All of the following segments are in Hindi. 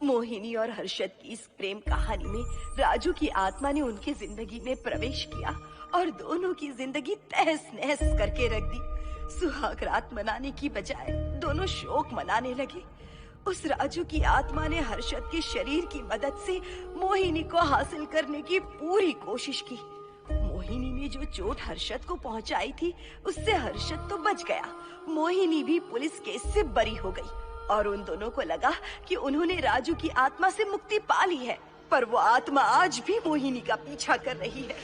मोहिनी और हर्षद की इस प्रेम कहानी में राजू की आत्मा ने उनकी जिंदगी में प्रवेश किया और दोनों की जिंदगी तहस नहस करके रख दी। सुहाग रात मनाने की बजाय दोनों शोक मनाने लगे। उस राजू की आत्मा ने हर्षद के शरीर की मदद से मोहिनी को हासिल करने की पूरी कोशिश की। मोहिनी ने जो चोट हर्षद को पहुंचाई थी उससे हर्षद तो बच गया, मोहिनी भी पुलिस केस से बरी हो गई और उन दोनों को लगा कि उन्होंने राजू की आत्मा से मुक्ति पा ली है, पर वो आत्मा आज भी मोहिनी का पीछा कर रही है।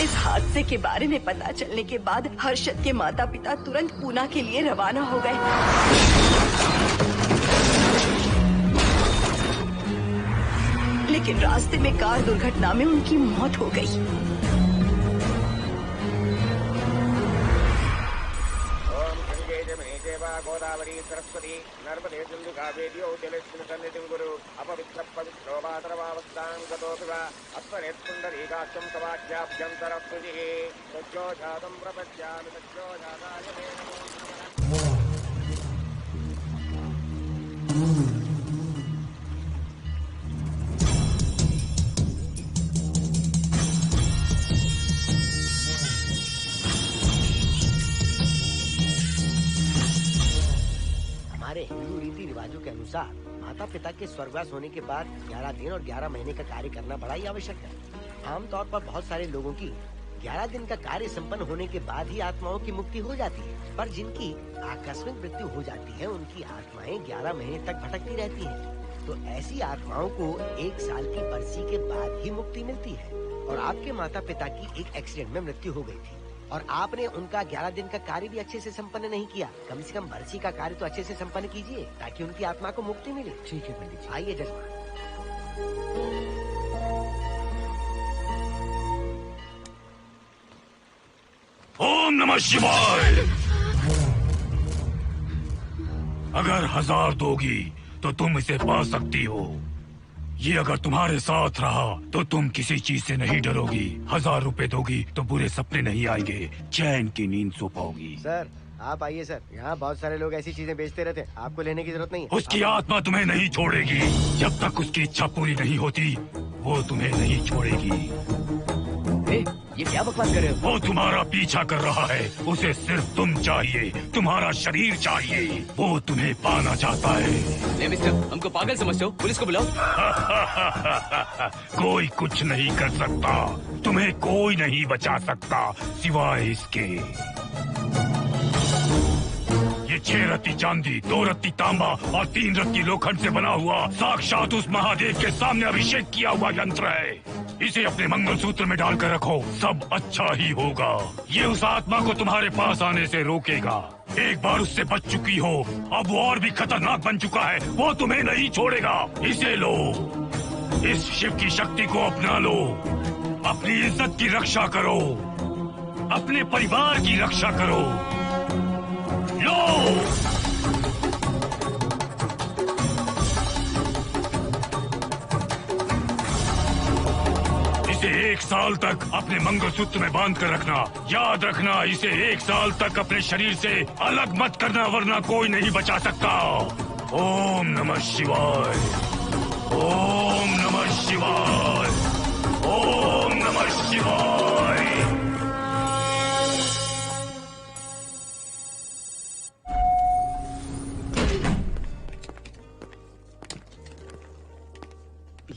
इस हादसे के बारे में पता चलने के बाद हर्षद के माता पिता तुरंत पूना के लिए रवाना हो गए। लेकिन रास्ते में कार दुर्घटना में उनकी मौत हो गई। गोदावरी सरस्वती नर्मदे सिंधु कावेरी जलेस्मिन् सन्निधिं कुरु अपवित्र पवित्रो मातरवावस्थां गतोऽपि वा अस्मरेत्पुण्डरीकाक्षं तवाख्याभ्यन्तरस्तुतिः सज्जो जातं प्रपश्यामि सज्जो जाताय मे नमो नमः। हमारे हिंदू रीति रिवाजों के अनुसार माता पिता के स्वर्गवास होने के बाद 11 दिन और 11 महीने का कार्य करना बड़ा ही आवश्यक है। आमतौर पर बहुत सारे लोगों की 11 दिन का कार्य संपन्न होने के बाद ही आत्माओं की मुक्ति हो जाती है, पर जिनकी आकस्मिक मृत्यु हो जाती है उनकी आत्माएं 11 महीने तक भटकती रहती हैं। तो ऐसी आत्माओं को 1 साल की बरसी के बाद ही मुक्ति मिलती है। और आपके माता पिता की एक एक्सीडेंट में मृत्यु हो गई थी और आपने उनका 11 दिन का कार्य भी अच्छे से संपन्न नहीं किया। कम से कम बरसी का कार्य तो अच्छे से संपन्न कीजिए ताकि उनकी आत्मा को मुक्ति मिले। ठीक है पंडित जी। आइए जजमान। ओम नमः शिवाय। अगर 1000 दोगी तो तुम इसे पा सकती हो। ये अगर तुम्हारे साथ रहा तो तुम किसी चीज से नहीं डरोगी। 1000 रुपए दोगी तो बुरे सपने नहीं आएंगे, चैन की नींद सो पाओगी। सर आप आइए सर, यहाँ बहुत सारे लोग ऐसी चीजें बेचते रहते हैं, आपको लेने की जरूरत नहीं है। उसकी आत्मा तुम्हें नहीं छोड़ेगी जब तक उसकी इच्छा पूरी नहीं होती, वो तुम्हें नहीं छोड़ेगी। ये क्या बकवास कर रहे हो? वो तुम्हारा पीछा कर रहा है, उसे सिर्फ तुम चाहिए, तुम्हारा शरीर चाहिए, वो तुम्हें पाना चाहता है। मिस्टर, हमको पागल समझते हो? पुलिस को बुलाओ। कोई कुछ नहीं कर सकता, तुम्हें कोई नहीं बचा सकता सिवाय इसके। ये 6 रत्ती चांदी, 2 रत्ती तांबा और 3 रत्ती लोखंड से बना हुआ साक्षात उस महादेव के सामने अभिषेक किया हुआ यंत्र है। इसे अपने मंगलसूत्र में डालकर रखो, सब अच्छा ही होगा। ये उस आत्मा को तुम्हारे पास आने से रोकेगा। एक बार उससे बच चुकी हो, अब वो और भी खतरनाक बन चुका है, वो तुम्हें नहीं छोड़ेगा। इसे लो, इस शिव की शक्ति को अपना लो, अपनी इज्जत की रक्षा करो, अपने परिवार की रक्षा करो। लो, इसे 1 साल तक अपने मंगलसूत्र में बांध कर रखना। याद रखना, इसे 1 साल तक अपने शरीर से अलग मत करना, वरना कोई नहीं बचा सकता। ओम नमः शिवाय, ओम नमः शिवाय, ओम नमः शिवाय।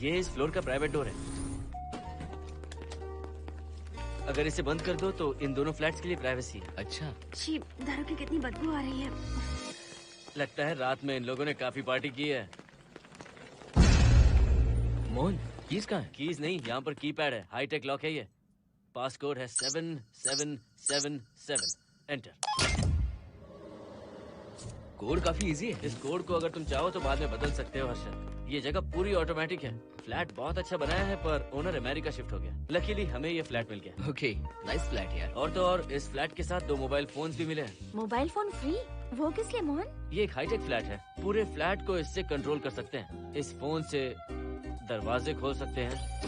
ये इस फ्लोर का प्राइवेट डोर है। अगर इसे बंद कर दो तो इन दोनों फ्लैट्स के लिए प्राइवेसी है। अच्छा, छी, दारू की कितनी बदबू आ रही है। लगता है रात में इन लोगों ने काफी पार्टी की है। मोहन, कीज कहाँ है? कीज नहीं, यहाँ पर कीपैड है, हाईटेक लॉक है ये। पास कोड है 7777। एंटर। कोड काफी इजी है। इस कोड को अगर तुम चाहो तो बाद में बदल सकते हो हर्षद। ये जगह पूरी ऑटोमेटिक है। फ्लैट बहुत अच्छा बनाया है, पर ओनर अमेरिका शिफ्ट हो गया। लकीली हमें ये फ्लैट मिल गया। ओके, नाइस फ्लैट यार। और तो और इस फ्लैट के साथ 2 मोबाइल फोन्स भी मिले हैं। Mobile phone free? वो किस लिए मोहन? ये एक हाईटेक फ्लैट है, पूरे फ्लैट को इससे कंट्रोल कर सकते हैं। इस फोन से दरवाजे खोल सकते हैं,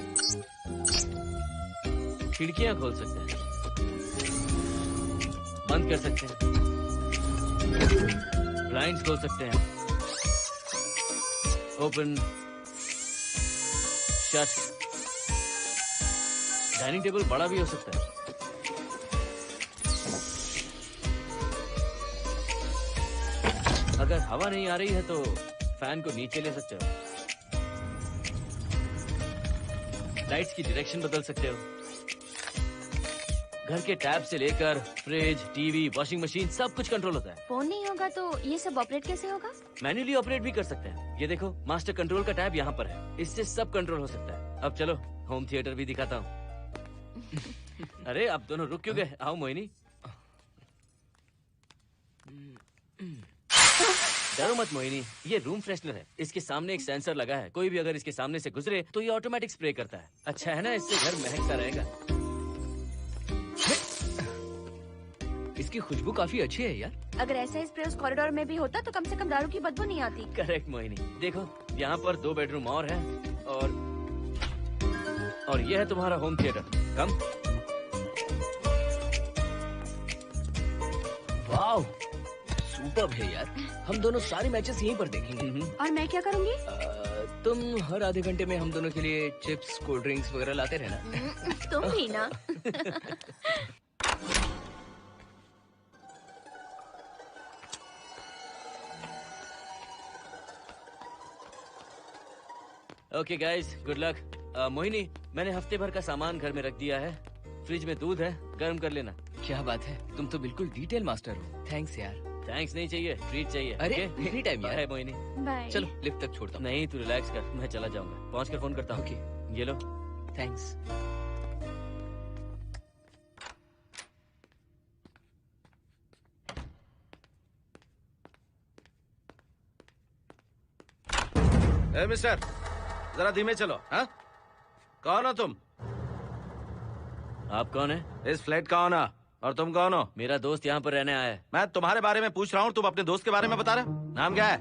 खिड़कियां खोल सकते हैं, बंद कर सकते हैं, ब्लाइंड्स खोल सकते हैं, ओपन, शट। डाइनिंग टेबल बड़ा भी हो सकता है। अगर हवा नहीं आ रही है तो फैन को नीचे ले सकते हो। लाइट्स की डायरेक्शन बदल सकते हो। घर के टैब से लेकर फ्रिज, टीवी, वॉशिंग मशीन सब कुछ कंट्रोल होता है। फोन नहीं होगा तो ये सब ऑपरेट कैसे होगा? मैन्युअली ऑपरेट भी कर सकते हैं। ये देखो, मास्टर कंट्रोल का टैब यहाँ पर है, इससे सब कंट्रोल हो सकता है। अब चलो होम थिएटर भी दिखाता हूँ। अरे आप दोनों रुक क्यों गए? आओ मोहिनी। डरो मत मोहिनी, ये रूम फ्रेशनर है। इसके सामने एक सेंसर लगा है, कोई भी अगर इसके सामने से गुजरे तो ये ऑटोमेटिक स्प्रे करता है। अच्छा है ना, इससे घर महकता रहेगा। इसकी खुशबू काफी अच्छी है यार। अगर ऐसा स्प्रे उस कॉरिडोर में भी होता तो कम से कम दारू की बदबू नहीं आती। करेक्ट मोहिनी। देखो यहाँ पर 2 बेडरूम और है, और ये है तुम्हारा होम थिएटर। कम। वाओ, सुपर्ब है यार। हम दोनों सारे मैचेस यहीं पर देखेंगे। और मैं क्या करूँगी? तुम हर आधे घंटे में हम दोनों के लिए चिप्स, कोल्ड ड्रिंक्स वगैरह लाते रहना। तुम ही ना। Okay guys, good luck. Mohini, मैंने हफ्ते भर का सामान घर में रख दिया है। फ्रिज में दूध है, गर्म कर लेना। क्या बात है, तुम तो बिल्कुल डिटेल मास्टर हो। थैंक्स यार। थैंक्स नहीं चाहिए, ट्रीट चाहिए। अरे okay? एनी टाइम यार। बाय मोहिनी। बाय। चलो लिफ्ट तक छोड़ता हूँ। नहीं, तू रिलैक्स कर, मैं चला जाऊंगा। पहुंच कर फोन करता हूँ। ओके, ये लो। थैंक्स। ए मिस्टर, जरा धीमे चलो। हाँ, कौन हो तुम? आप कौन है? इस फ्लैट का ओनर। और तुम कौन हो? मेरा दोस्त यहाँ पर रहने आया है। मैं तुम्हारे बारे में पूछ रहा हूँ, तुम अपने दोस्त के बारे में बता रहे हो। नाम क्या है?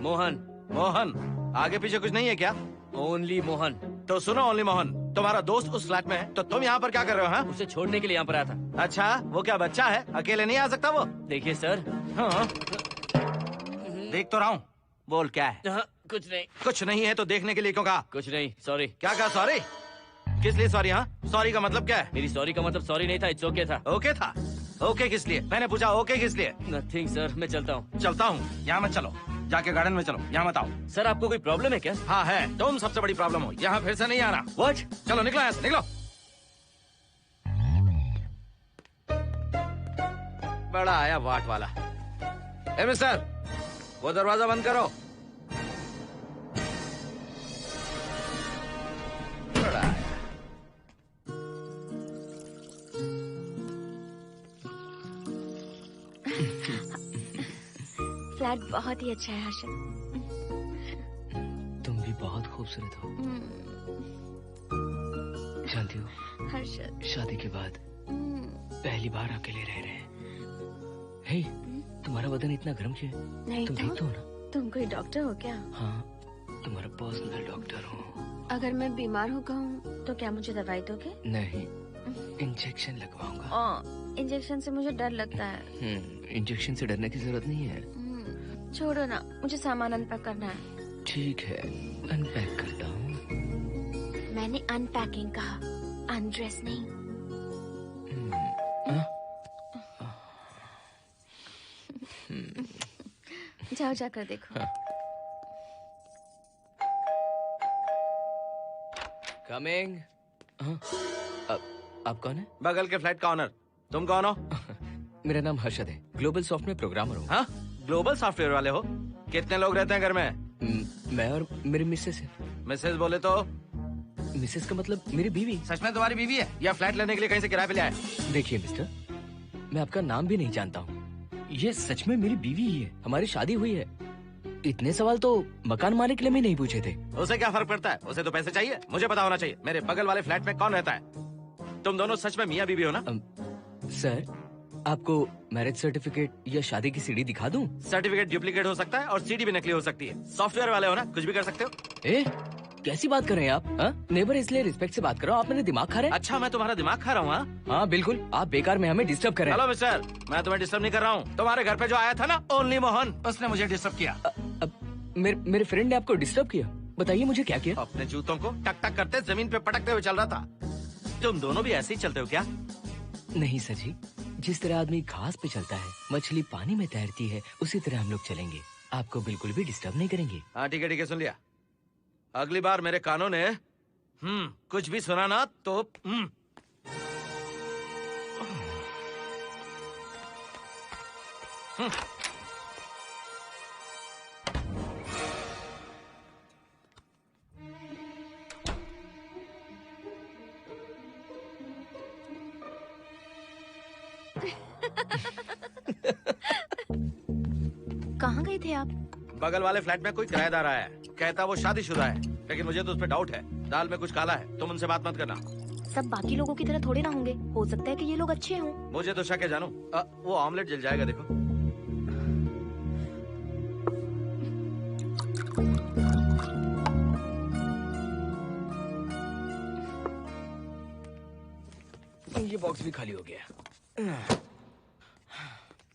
मोहन। मोहन? आगे पीछे कुछ नहीं है क्या? ओनली मोहन। तो सुनो ओनली मोहन, तुम्हारा दोस्त उस फ्लैट में है, तो तुम यहाँ पर क्या कर रहे हो? हाँ? उसे छोड़ने के लिए यहाँ पर आया था। अच्छा, वो क्या बच्चा है? अकेले नहीं आ सकता वो? देखिए सर। हाँ। देख तो रहा हूँ। बोल क्या है? हाँ, कुछ नहीं। कुछ नहीं है तो देखने के लिए क्यों कहा? कुछ नहीं, सॉरी। क्या कहा? सॉरी? किस लिए सॉरी? हाँ, सॉरी का मतलब क्या है? मेरी सॉरी का मतलब सॉरी नहीं था, इट्स ओके था। ओके था? ओके किस लिए? मैंने पूछा ओके किस लिए? नथिंग सर, मैं चलता हूँ। चलता हूँ? यहाँ मत चलो, जाके गार्डन में चलो। यहाँ मत आओ। सर आपको कोई प्रॉब्लम है क्या? हाँ है, तुम सबसे बड़ी प्रॉब्लम हो। यहाँ फिर से नहीं आना। व्हाट? चलो निकलो यहाँ से, निकलो। बड़ा आया वाट वाला। ए मिस्टर, वो दरवाजा बंद करो। बड़ा आया। फ्लैट बहुत ही अच्छा है हर्षद। तुम भी बहुत खूबसूरत हो। जानती हो, हर्षद। शादी के बाद पहली बार अकेले रह रहे हैं। हे, तुम्हारा बदन इतना गर्म क्यों है? नहीं तुम तो ठीक तो हो ना? तुम कोई डॉक्टर हो क्या? हाँ, तुम्हारा पर्सनल डॉक्टर हूँ। अगर मैं बीमार हो गऊँ तो क्या मुझे दवाई दोगे? नहीं, इंजेक्शन लगवाऊंगा। इंजेक्शन से मुझे डर लगता है। इंजेक्शन से डरने की जरूरत नहीं है। छोड़ो ना, मुझे सामान अनपैक करना है। ठीक है, अनपैक करता हूँ। मैंने अनपैकिंग कहा, अनड्रेस नहीं। जाओ जाकर देखो। कमिंग। आप कौन है? बगल के फ्लैट का ऑनर। तुम कौन हो? मेरा नाम हर्षद है, ग्लोबल सॉफ्टवेयर प्रोग्रामर हूँ। हाँ, ग्लोबल सॉफ्टवेयर वाले हो? कितने लोग रहते हैं घर में? मैं और मेरी मिसेस है। मिसेज बोले तो? मिसेस का मतलब मेरी बीवी। सच में तुम्हारी बीवी है या फ्लैट लेने के लिए कहीं से किराए पे लिया है? देखिए मिस्टर, मैं आपका नाम भी नहीं जानता हूँ। ये सच में मेरी बीवी ही है, हमारी शादी हुई है। इतने सवाल तो मकान मालिक ने भी नहीं पूछे थे। उसे क्या फर्क पड़ता है? उसे तो पैसे चाहिए, मुझे पता होना चाहिए। मेरे बगल वाले फ्लैट में कौन रहता है? तुम दोनों सच में मियाँ बीवी हो ना? सर, आपको मैरिज सर्टिफिकेट या शादी की सीडी दिखा दूं? सर्टिफिकेट डुप्लीकेट हो सकता है और सीडी भी नकली हो सकती है। सॉफ्टवेयर वाले हो ना, कुछ भी कर सकते हो। ए, कैसी बात कर रहे हैं आप? नेबर, इसलिए रिस्पेक्ट से बात करो। आप मेरे दिमाग खा रहे हैं? अच्छा, मैं तुम्हारा दिमाग खा रहा हूँ? हाँ बिल्कुल, आप बेकार में हमें डिस्टर्ब कर रहे हैं। हेलो मिस्टर, मैं तुम्हें डिस्टर्ब नहीं कर रहा हूँ। तुम्हारे घर पे जो आया था ना, ओनली मोहन, उसने मुझे डिस्टर्ब किया। मेरे फ्रेंड ने आपको डिस्टर्ब किया? बताइए मुझे क्या किया? अपने जूतों को टक टक करते जमीन पे पटकते हुए चल रहा था। तुम दोनों भी ऐसे ही चलते हो क्या? नहीं सर जी, जिस तरह आदमी घास पे चलता है, मछली पानी में तैरती है, उसी तरह हम लोग चलेंगे। आपको बिल्कुल भी डिस्टर्ब नहीं करेंगे। हाँ ठीक है, सुन लिया। अगली बार मेरे कानों ने कुछ भी सुना ना तो कहाँ गए थे आप? बगल वाले फ्लैट में कोई किराएदार आया है, कहता वो शादीशुदा है, लेकिन मुझे तो उस पर डाउट है। दाल में कुछ काला है, तुम उनसे बात मत करना। सब बाकी लोगों की तरह थोड़े ना होंगे, हो सकता है कि ये लोग अच्छे हों। मुझे तो शक है जानू। वो ऑमलेट जल जाएगा, देखो। ये बॉक्स भी खाली हो गया।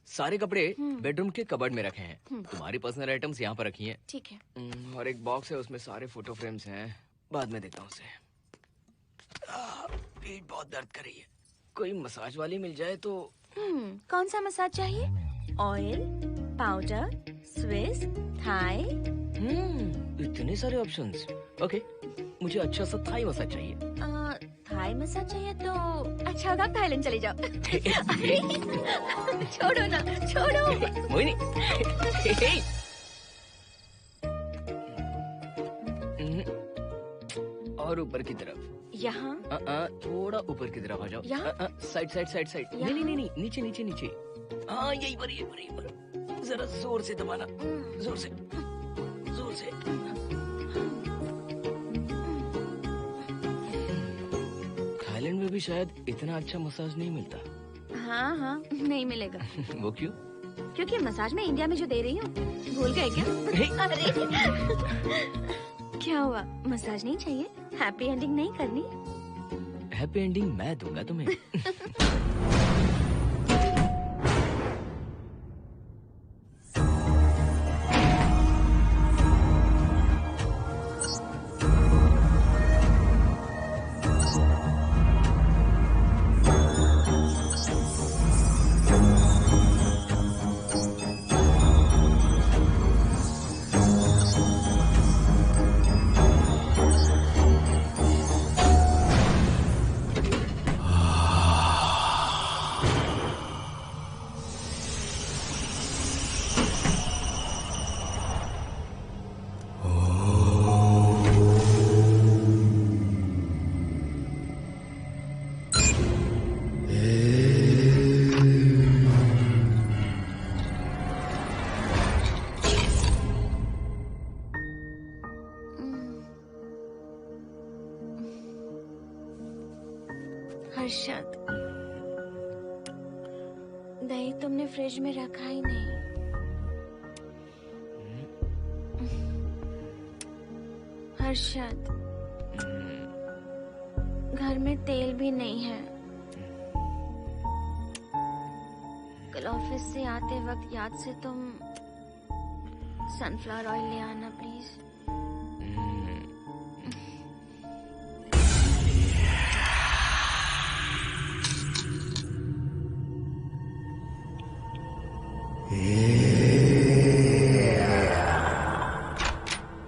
सारे कपड़े बेडरूम के कबर्ड में रखे हैं। तुम्हारी पर्सनल आइटम्स यहाँ पर रखी हैं। ठीक है। और एक बॉक्स है, उसमें सारे फोटो फ्रेम्स हैं। बाद में देता हूँ उसे। पीठ बहुत दर्द कर रही है, कोई मसाज वाली मिल जाए तो। कौन सा मसाज चाहिए? Oil, powder, Swiss, Thai? इतने सारे ऑप्शंस। ओके, मुझे अच्छा सा थाई मसाज चाहिए। थाई मसाज चाहिए तो अच्छा होगा थाईलैंड चले जाओ। अरे छोड़ो ना, छोड़ो। मोहिनी। और ऊपर की तरफ। यहाँ? थोड़ा ऊपर की तरफ आ जाओ। यहाँ? Side side side side. नहीं नहीं नहीं, नीचे नीचे नीचे। हाँ यही पर, यही पर, यही पर। जरा जोर से दबाना, जोर से, जोर से। थाईलैंड में भी शायद इतना अच्छा मसाज नहीं मिलता। हाँ हाँ, नहीं मिलेगा। वो क्यों? क्योंकि मसाज मैं इंडिया में जो दे रही हूँ, भूल गए क्या? अरे क्या हुआ, मसाज नहीं चाहिए? हैप्पी एंडिंग नहीं करनी? हैप्पी एंडिंग मैं दूंगा तुम्हें। हर्षद, दही तुमने फ्रिज में रखा ही नहीं। हर्षद, घर में तेल भी नहीं है। कल ऑफिस से आते वक्त याद से तुम सनफ्लावर ऑयल ले आना प्लीज।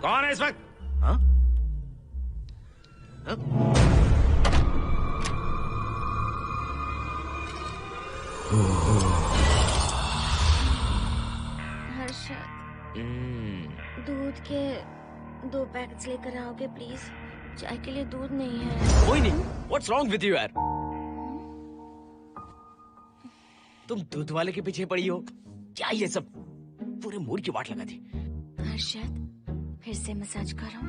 कौन है इस वक्त? हाँ? हाँ? हर्षद, दूध के 2 पैकेट्स लेकर आओगे प्लीज? चाय के लिए दूध नहीं है। कोई नहीं। What's wrong with you यार? तुम दूध वाले के पीछे पड़ी हो? क्या ये सब? पूरे मूड की वाट लगा दी। हर्षद, फिर से मसाज करो।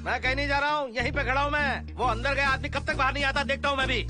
मैं कहीं नहीं जा रहा हूँ, यहीं पे खड़ा हूँ मैं। वो अंदर गया आदमी कब तक बाहर नहीं आता, देखता हूँ मैं भी।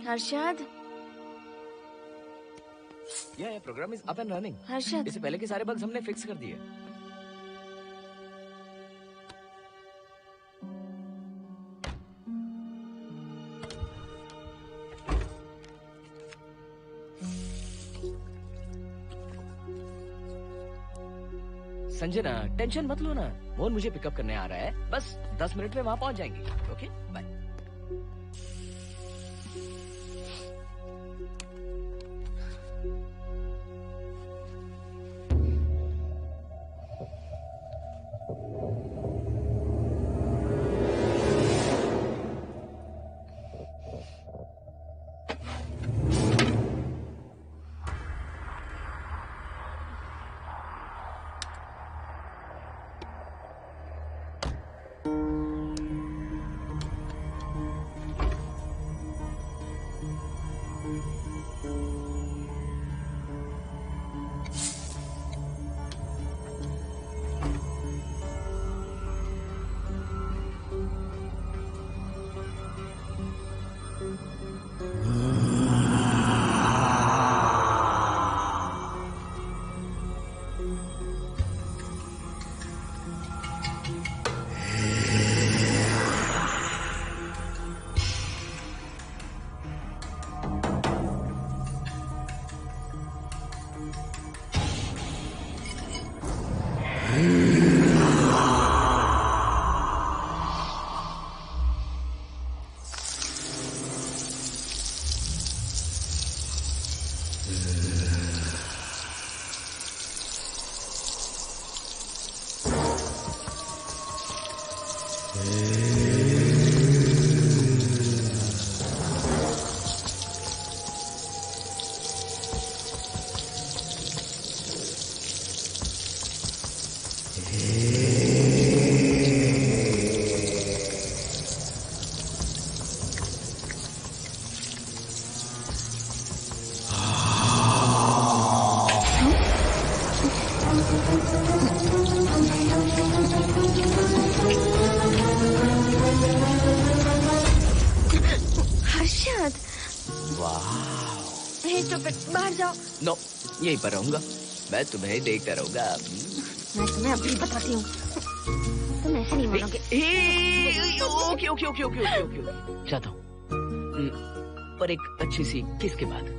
हर्षद, ये program is up and running. Harshad, इससे पहले के सारे बग्स हमने फिक्स कर दिए। संजना, टेंशन मत लो ना, मोहन मुझे पिकअप करने आ रहा है, बस 10 मिनट में वहां पहुंच जाएंगे। Okay bye. बाहर जाओ। नो, यहीं पर रहूंगा, मैं तुम्हें देखता रहूंगा। मैं तुम्हें अभी बताती हूँ, तुम ऐसे नहीं मानोगे। Okay okay okay okay okay okay, चाहता हूँ, पर एक अच्छी सी किस के बाद।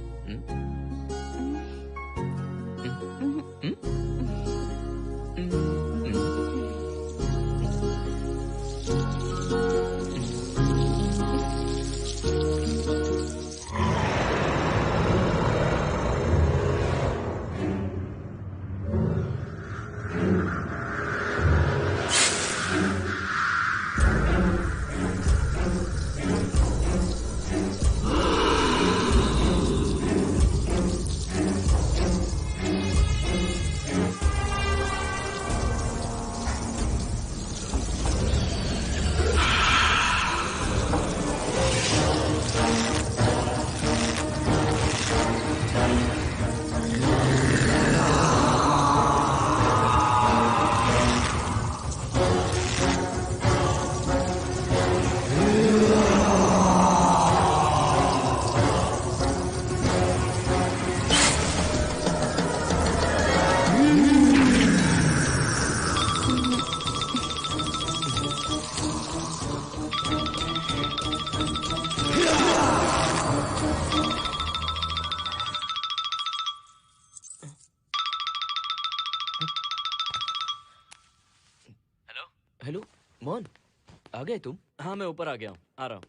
हेलो मोहन, आ गए तुम? हाँ, मैं ऊपर आ गया हूँ, आ रहा हूँ।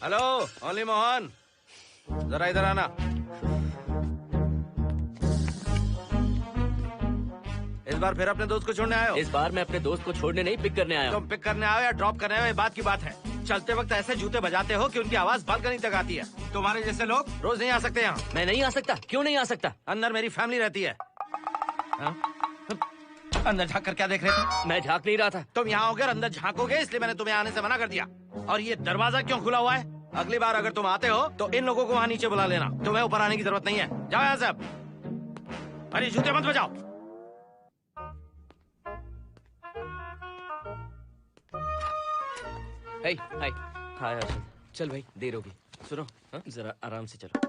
हेलो, ओनली मोहन, जरा इधर आना। इस बार फिर अपने दोस्त को छोड़ने आए हो? इस बार मैं अपने दोस्त को छोड़ने नहीं, पिक करने आया हूँ। तुम पिक करने आए हो या ड्रॉप करने आए हो, ये बात की बात है। चलते वक्त ऐसे जूते बजाते हो कि उनकी आवाज बालकनी तक आती है। तुम्हारे जैसे लोग रोज नहीं आ सकते यहाँ। मैं नहीं आ सकता? क्यों नहीं आ सकता? अंदर मेरी फैमिली रहती है। अंदर झांक कर क्या देख रहे थे? मैं झांक नहीं रहा था। तुम यहाँ होकर अंदर झांकोगे, इसलिए मैंने तुम्हें आने से मना कर दिया। और ये दरवाजा क्यों खुला हुआ है? अगली बार अगर तुम आते हो तो इन लोगों को वहाँ नीचे बुला लेना। तुम्हें ऊपर आने की जरूरत नहीं है। जाओ यहाँ से अब। अरे जूते मत बजाओ। हाय। हाय हर्षद। चल भाई, देर होगी। सुनो, जरा आराम से चलो।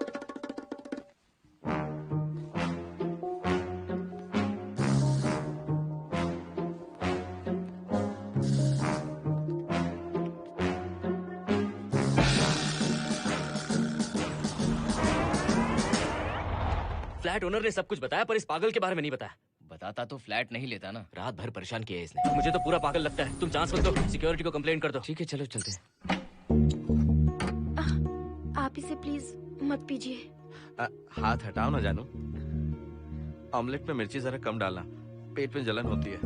फ्लैट ओनर ने सब कुछ बताया, पर इस पागल के बारे में नहीं बताया। बताता तो फ्लैट नहीं लेता ना। रात भर परेशान किया है इसने। मुझे तो पूरा पागल लगता है। तुम चांस मत दो, सिक्योरिटी को कंप्लेंट कर दो। ठीक है, चलो चलते हैं। आप इसे प्लीज मत पीजिए। हाथ हटाओ ना जानू। ऑमलेट में मिर्ची जरा कम डालना, पेट में जलन होती है।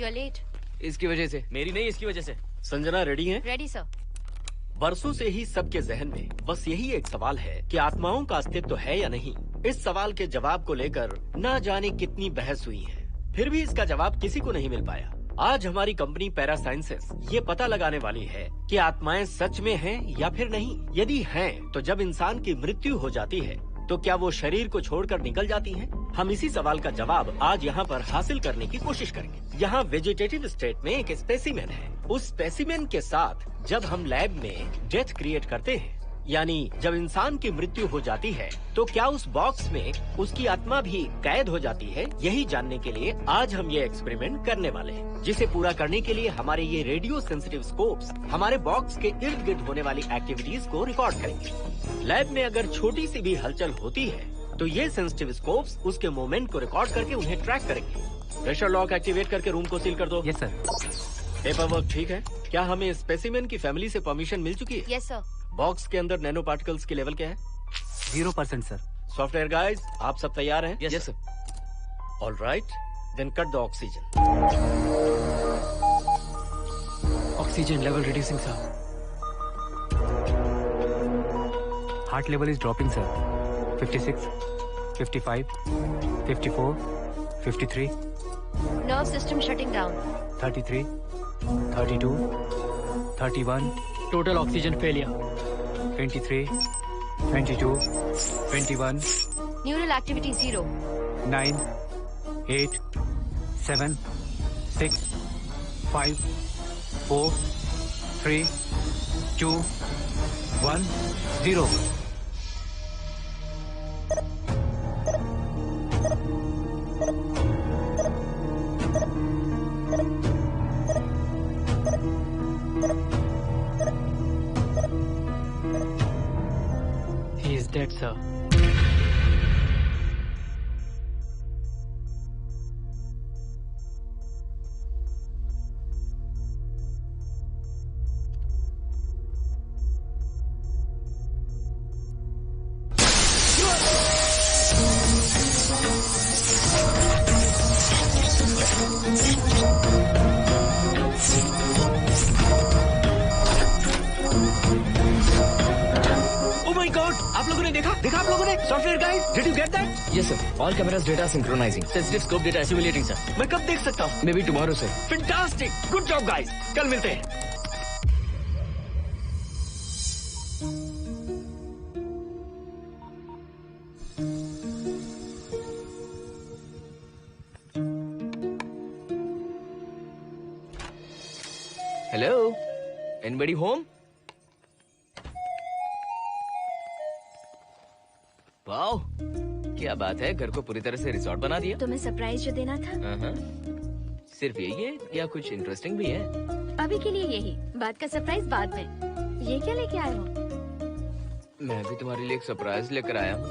You are late. इसकी वजह से। मेरी नहीं, इसकी वजह से। संजना रेडी हैं? Ready sir. बरसों से ही सबके जहन में बस यही एक सवाल है कि आत्माओं का अस्तित्व है या नहीं। इस सवाल के जवाब को लेकर ना जाने कितनी बहस हुई है, फिर भी इसका जवाब किसी को नहीं मिल पाया। आज हमारी कंपनी पैरा साइंसेस ये पता लगाने वाली है कि आत्माएं सच में हैं या फिर नहीं। यदि हैं, तो जब इंसान की मृत्यु हो जाती है तो क्या वो शरीर को छोड़कर निकल जाती हैं? हम इसी सवाल का जवाब आज यहाँ पर हासिल करने की कोशिश करेंगे। यहाँ वेजिटेटिव स्टेट में एक स्पेसिमेन है। उस स्पेसिमेन के साथ जब हम लैब में डेथ क्रिएट करते हैं, यानी जब इंसान की मृत्यु हो जाती है, तो क्या उस बॉक्स में उसकी आत्मा भी कैद हो जाती है? यही जानने के लिए आज हम ये एक्सपेरिमेंट करने वाले हैं, जिसे पूरा करने के लिए हमारे ये रेडियो सेंसिटिव स्कोप्स हमारे बॉक्स के इर्द गिर्द होने वाली एक्टिविटीज को रिकॉर्ड करेंगे। लैब में अगर छोटी सी भी हलचल होती है तो ये सेंसिटिव स्कोप्स उसके मूवमेंट को रिकॉर्ड करके उन्हें ट्रैक करेंगे। प्रेशर लॉक एक्टिवेट करके रूम को सील कर दो। Yes sir. पेपर वर्क ठीक है? क्या हमें स्पेसिमेन की फैमिली से परमिशन मिल चुकी है? Yes sir. बॉक्स के अंदर नैनो पार्टिकल्स की लेवल क्या है? 0% सर। सॉफ्टवेयर गाइस, आप सब तैयार हैं? Yes sir. All right, then cut the oxygen. Oxygen level reducing sir. Heart level is dropping sir. 56, 55, 54, 53, nerve system shutting down. 33, 32, 31. Total oxygen failure. 23, 22, 21, neural activity 0। 9, 8, 7, 6, 5, 4, 3, 2, 1, 0. He is dead, sir. आप लोगों ने देखा आप लोगों ने? Software guys, did you get that? Yes, sir. All cameras data synchronizing. Sensitive scope data simulating sir. मैं कब देख सकता हूँ? Maybe tomorrow, sir. Fantastic, good job guys, कल मिलते हैं। Hello? Anybody home? वाओ, क्या बात है, घर को पूरी तरह से रिसोर्ट बना दिया। तुम्हें सरप्राइज जो देना था। सिर्फ यही है या कुछ इंटरेस्टिंग भी है? अभी के लिए यही, बात का सरप्राइज बाद में। ये क्या लेके आए हो? मैं भी तुम्हारे लिए एक सरप्राइज लेकर आया हूँ।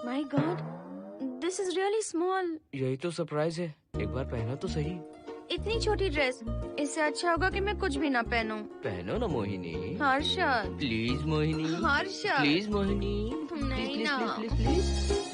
My God, this is really small. यही तो सरप्राइज है, एक बार पहना तो सही। इतनी छोटी ड्रेस, इससे अच्छा होगा कि मैं कुछ भी ना पहनूं। पहनो ना मोहिनी। हर्षद, प्लीज मोहिनी। हर्षद, प्लीज मोहिनी। नहीं ना। Please please.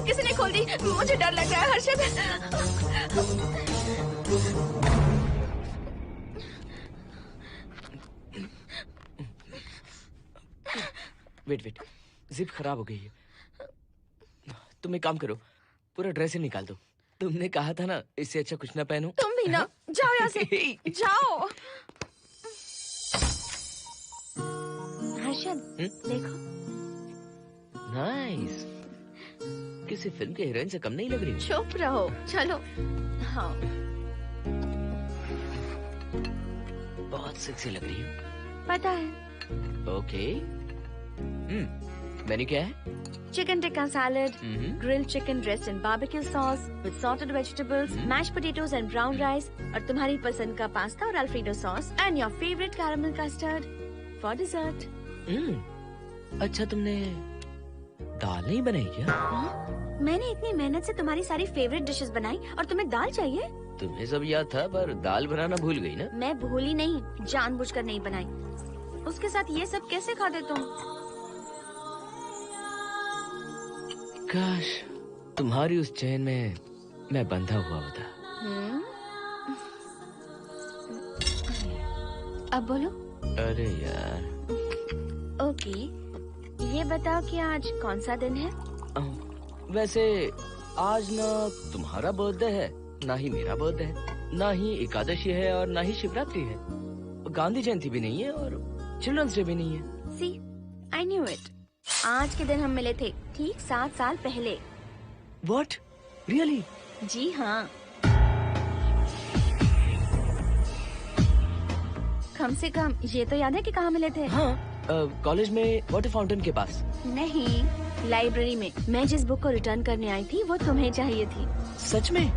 किसी ने खोल दी। मुझे डर लग रहा है हर्षद। वेट, जिप खराब हो गई है। तुम एक काम करो, पूरा ड्रेस ही निकाल दो। तुमने कहा था ना इससे अच्छा कुछ ना पहनो। तुम भी ना, जाओ यहाँ से, जाओ। हर्षद, देखो। नाइस। किसी फिल्म के हीरोइन से कम नहीं लग रही। चुप रहो, चलो। हाँ। बहुत सेक्सी लग रही हो। पता है। ओके। मेन्यू क्या है? Chicken tikka salad, grilled chicken dressed in barbecue sauce with salted vegetables, mashed potatoes and brown rice, और तुम्हारी पसंद का पास्ता और alfredo sauce, and your favorite caramel custard for dessert. अच्छा, तुमने दाल नहीं बनाई क्या? मैंने इतनी मेहनत से तुम्हारी सारी फेवरेट डिशेस बनाई और तुम्हें दाल चाहिए? तुम्हें सब याद था पर दाल बनाना भूल गई ना? मैं भूली नहीं, जानबूझकर नहीं बनाई। उसके साथ ये सब कैसे खाते तुम? काश तुम्हारी उस चैन में मैं बंधा हुआ होता। अब बोलो। अरे यार। ओके, ये बताओ कि आज कौन सा दिन है? वैसे आज ना तुम्हारा बर्थडे है, ना ही मेरा बर्थडे है, ना ही एकादशी है और ना ही शिवरात्रि है। गांधी जयंती भी नहीं है और चिल्ड्रंस डे भी नहीं है। सी, आई न्यू इट। आज के दिन हम मिले थे, ठीक 7 साल पहले। What? Really? जी हाँ। कम से कम ये तो याद है कि कहाँ मिले थे? हाँ, कॉलेज में वाटर फाउंटेन के पास। नहीं, लाइब्रेरी में। मैं जिस बुक को रिटर्न करने आई थी वो तुम्हें चाहिए थी। सच में?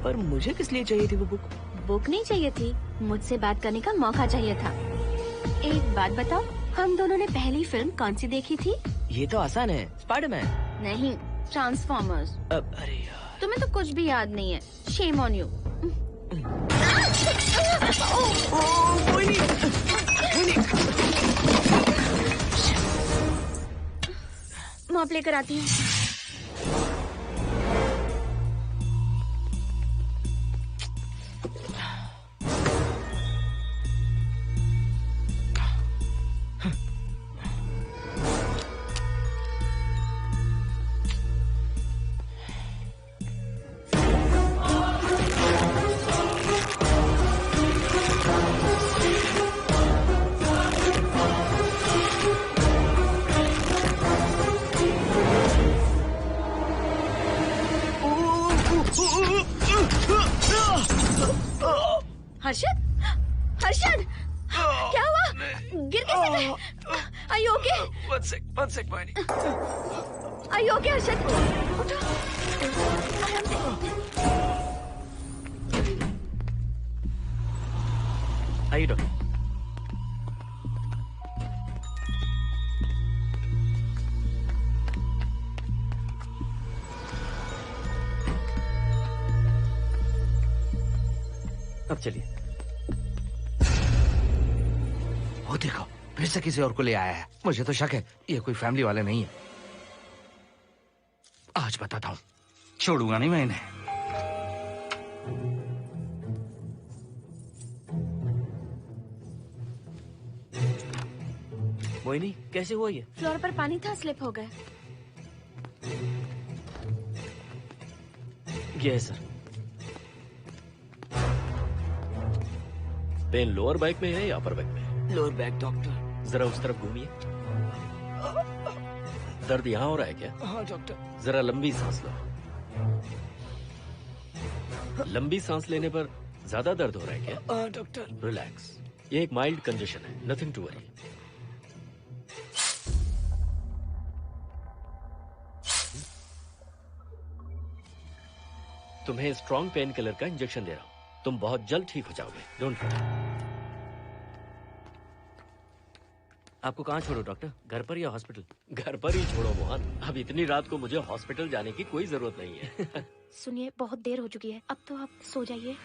पर मुझे किस लिए चाहिए थी वो बुक? बुक नहीं चाहिए थी, मुझसे बात करने का मौका चाहिए था। एक बात बताओ, हम दोनों ने पहली फिल्म कौन सी देखी थी? ये तो आसान है, स्पाइडरमैन। नहीं, ट्रांसफॉर्मर्स। अरे यार, तुम्हें तो कुछ भी याद नहीं है। Shame on you. मॉप लेकर आती हूँ। हर्षद, हर्षद, क्या हुआ? गिर कैसे गए? Are you okay? One sec, Moini. Are you okay, Harshad? उठो, आराम से। आइए डॉक्टर। अब चलिए। वो देखो, फिर से किसी और को ले आया है। मुझे तो शक है ये कोई फैमिली वाले नहीं है। आज बताता हूँ, छोड़ूंगा नहीं मैं इन्हें। मोहिनी, कैसे हुआ ये? फ्लोर पर पानी था, स्लिप हो गए। ये है सर। पेन लोअर बैक में है या अपर बैक में? Lower back doctor. जरा उस तरफ घूमिए। दर्द यहाँ हो रहा है क्या? हाँ डॉक्टर। जरा लंबी सांस लो। लंबी सांस लेने पर ज्यादा दर्द हो रहा है क्या? हाँ डॉक्टर। रिलैक्स, ये एक माइल्ड कंजेशन है, नथिंग टू वरी। तुम्हें स्ट्रॉन्ग पेन किलर का इंजेक्शन दे रहा हूँ। तुम बहुत जल्द ठीक हो जाओगे, डोंट वरी। आपको कहाँ छोड़ो डॉक्टर, घर पर या हॉस्पिटल? घर पर ही छोड़ो मोहन, अब इतनी रात को मुझे हॉस्पिटल जाने की कोई जरूरत नहीं है। सुनिए, बहुत देर हो चुकी है, अब तो आप सो जाइए।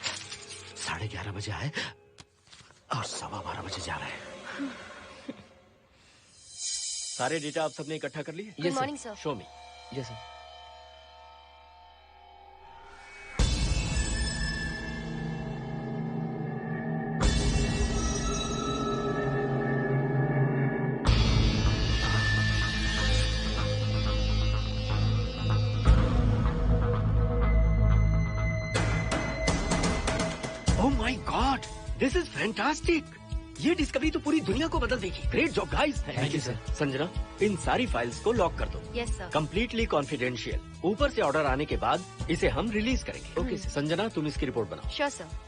11:30 बजे आए और 12:15 बजे जा रहे हैं। सारे डेटा आप सबने इकट्ठा कर लिए? Good morning, sir. Show me. Yes sir. This is fantastic. ये डिस्कवरी तो पूरी दुनिया को बदल देगी। Great job guys. Thank you sir. Sanjana, इन सारी फाइल्स को लॉक कर दो। Yes sir. Completely confidential. ऊपर से ऑर्डर आने के बाद इसे हम रिलीज करेंगे। Okay sir. संजना, तुम इसकी रिपोर्ट बनाओ। Sure sir.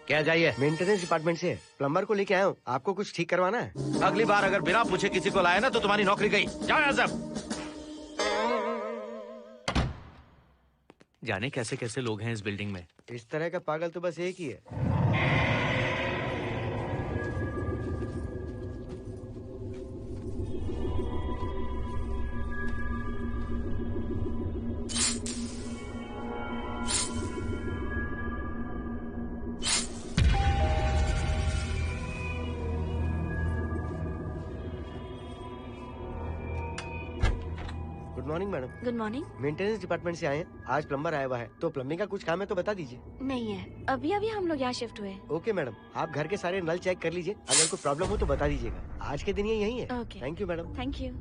क्या चाहिए? मेंटेनेंस डिपार्टमेंट से प्लम्बर को लेके आया हूँ। आपको कुछ ठीक करवाना है? अगली बार अगर बिना पूछे किसी को लाए ना तो तुम्हारी नौकरी गई। जाओ यहाँ सब। जाने कैसे कैसे लोग हैं इस बिल्डिंग में। इस तरह का पागल तो बस एक ही है। Good morning madam. Good morning. Maintenance department से आए हैं। आज प्लम्बर आया हुआ है, तो प्लम्बिंग का कुछ काम है तो बता दीजिए। नहीं है, अभी अभी हम लोग यहाँ शिफ्ट हुए। ओके मैडम, आप घर के सारे नल चेक कर लीजिए, अगर कोई प्रॉब्लम हो तो बता दीजिएगा। आज के दिन ये यही है। Okay. Thank you madam. Thank you.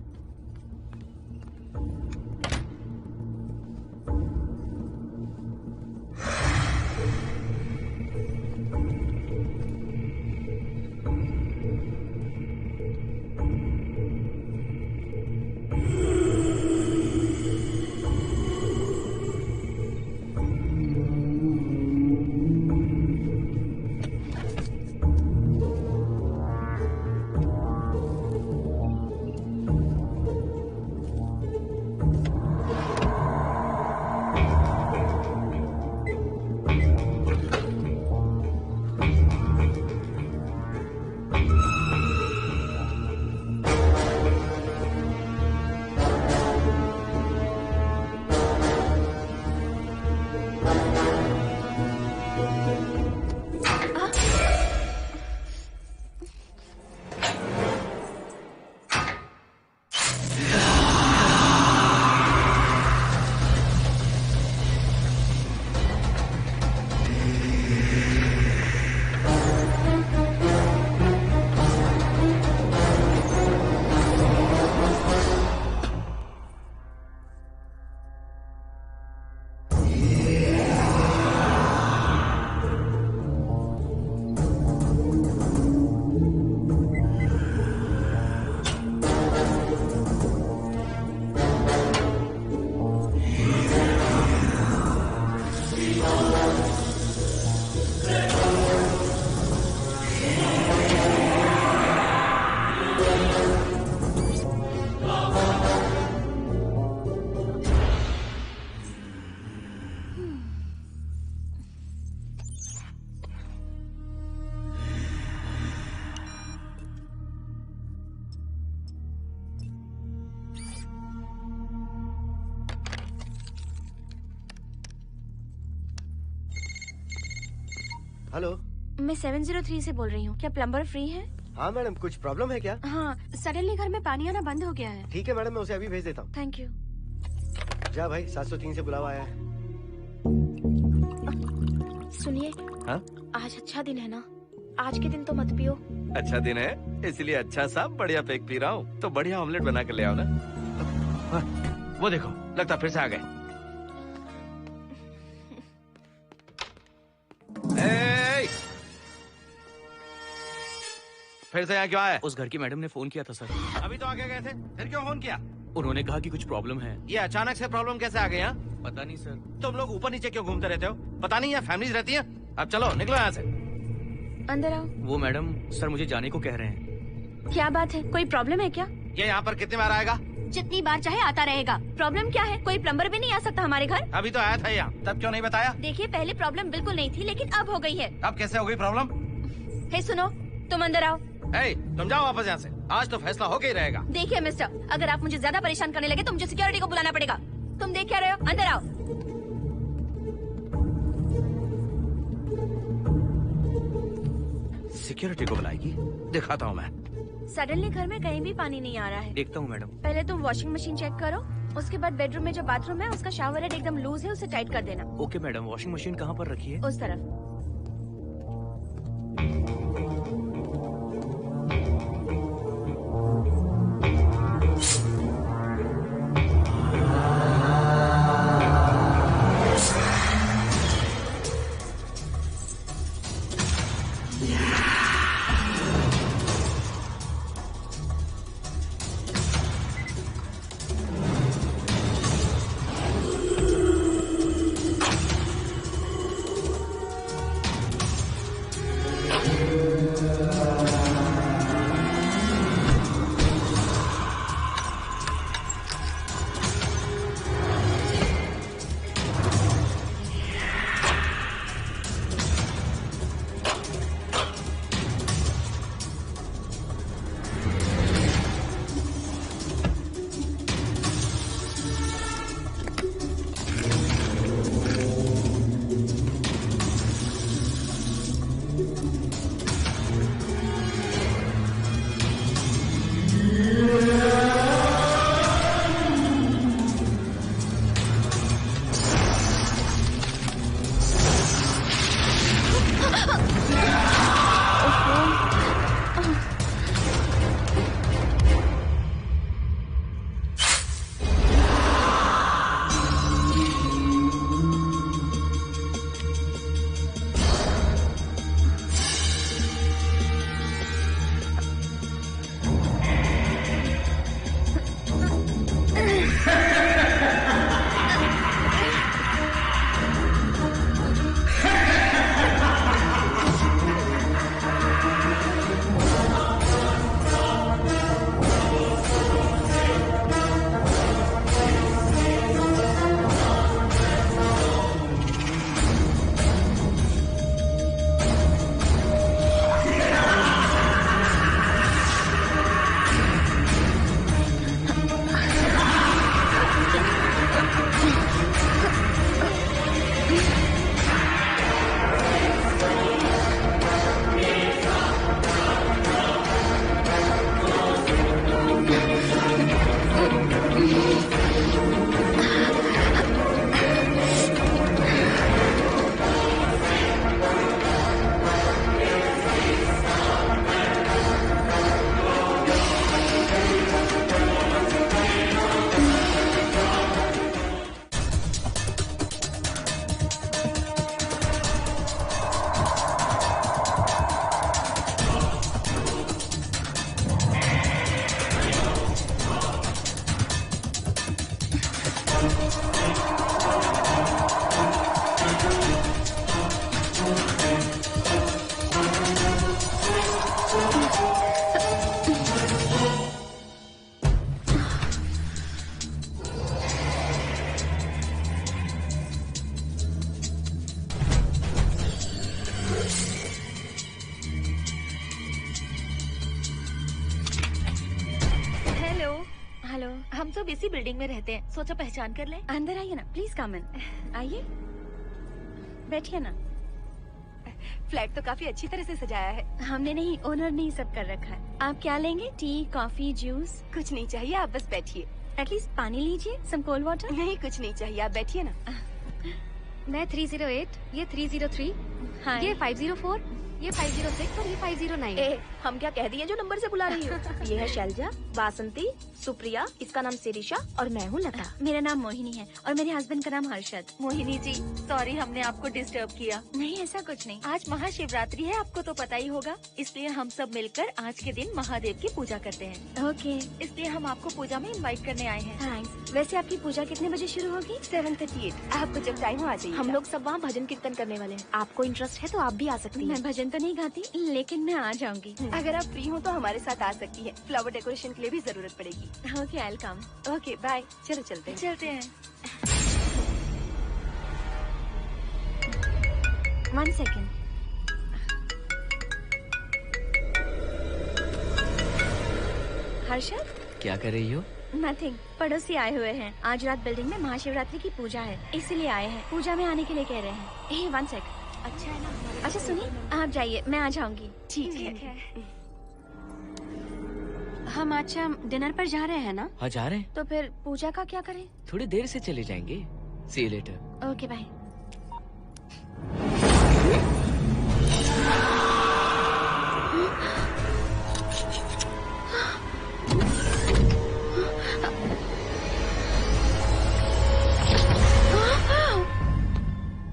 Hello, मैं 703 से बोल रही हूँ। क्या प्लम्बर फ्री है? हाँ मैडम, कुछ प्रॉब्लम है क्या? हाँ, सडनली घर में पानी आना बंद हो गया है। ठीक है मैडम, मैं उसे अभी भेज देता हूँ। Thank you. जा भाई, 703 से बुलावा आया है। सुनिए, हाँ? आज अच्छा दिन है ना? आज के दिन तो मत पियो। अच्छा दिन है, इसलिए अच्छा सा बढ़िया पेक पी रहा हूँ। तो बढ़िया ऑमलेट बना कर ले आओ ना। वो देखो, लगता फिर से आ गए। फिर से यहाँ क्यों आए? उस घर की मैडम ने फोन किया था सर। अभी तो आगे गए थे, फिर क्यों फोन किया? उन्होंने कहा कि कुछ प्रॉब्लम है। ये अचानक से प्रॉब्लम कैसे आ गई यहाँ? पता नहीं सर। तुम लोग ऊपर नीचे क्यों घूमते रहते हो? पता नहीं यहाँ फैमिलीज रहती हैं? अब चलो निकलो यहाँ से। अंदर आओ। वो मैडम सर मुझे जाने को कह रहे हैं। क्या बात है, कोई प्रॉब्लम है क्या? ये यहाँ पर कितनी बार आएगा? जितनी बार चाहे आता रहेगा। प्रॉब्लम क्या है? कोई प्लम्बर भी नहीं आ सकता हमारे घर? अभी तो आया था यहाँ, तब क्यों नहीं बताया? देखिए, पहले प्रॉब्लम बिल्कुल नहीं थी, लेकिन अब हो गई है। अब कैसे हो गई प्रॉब्लम? हे सुनो, तुम अंदर आओ। तुम जाओ वापस यहाँ से। आज तो फैसला होके ही रहेगा। देखिए मिस्टर, अगर आप मुझे ज्यादा परेशान करने लगे तो मुझे सिक्योरिटी को बुलाना पड़ेगा। तुम देख क्या रहे हो? अंदर आओ। सिक्योरिटी को बुलाएगी? दिखाता हूँ मैं। सडनली घर में कहीं भी पानी नहीं आ रहा है। देखता हूँ मैडम। पहले तुम वॉशिंग मशीन चेक करो, उसके बाद बेडरूम में जो बाथरूम है उसका शावर हेड एकदम लूज है, उसे टाइट कर देना। Okay madam. वॉशिंग मशीन कहाँ पर रखी है? उस तरफ। हम सब इसी बिल्डिंग में रहते हैं, सोचा पहचान कर ले। अंदर आइए ना, प्लीज कम इन। आइए, बैठिए ना। फ्लैट तो काफी अच्छी तरह से सजाया है। हमने नहीं, ओनर ने ही सब कर रखा है। आप क्या लेंगे? T, coffee, juice? कुछ नहीं चाहिए, आप बस बैठिए। एटलीस्ट पानी लीजिए, सम कोल्ड वाटर। नहीं, कुछ नहीं चाहिए, आप बैठिए ना। मैं 308, ये 303, हाँ। ये 504, ये 506 और ये 509। ए, हम क्या कह दिए जो नंबर से बुला रही हो? ये है शैलजा, वासंती, सुप्रिया, इसका नाम शिरीषा और मैं हूँ लता। मेरा नाम मोहिनी है और मेरे हस्बैंड का नाम हर्षद। मोहिनी जी, सॉरी हमने आपको डिस्टर्ब किया। नहीं, ऐसा कुछ नहीं। आज महाशिवरात्रि है, आपको तो पता ही होगा, इसलिए हम सब मिलकर आज के दिन महादेव की पूजा करते हैं। ओके, इसलिए हम आपको पूजा में इनवाइट करने आए हैं। थैंक्स। वैसे आपकी पूजा कितने बजे शुरू होगी? 7:38। आपको जब टाइम हो आ जाइए। हम लोग सब वहाँ भजन कीर्तन करने वाले हैं। आपको इंटरेस्ट है तो आप भी आ सकती हैं। मैं भजन तो नहीं गाती, लेकिन मैं आ जाऊंगी। अगर आप फ्री हो तो हमारे साथ आ सकती है। फ्लावर डेकोरेशन के लिए भी जरूरत पड़ेगी। Okay, I will come. Okay, bye. चलो चलते हैं। चलते हैं। 1 सेकेंड। हर्षद, क्या कर रही हो? नथिंग। पड़ोसी आए हुए हैं। आज रात बिल्डिंग में महाशिवरात्रि की पूजा है, इसीलिए आए हैं। पूजा में आने के लिए कह रहे हैं। 1 सेकेंड। अच्छा है ना? अच्छा सुनिए, आप जाइए, मैं आ जाऊंगी। ठीक है। हम अच्छा डिनर पर जा रहे हैं ना? हाँ जा रहे हैं। तो फिर पूजा का क्या करें? थोड़ी देर से चले जाएंगे। See you later. Okay, bye.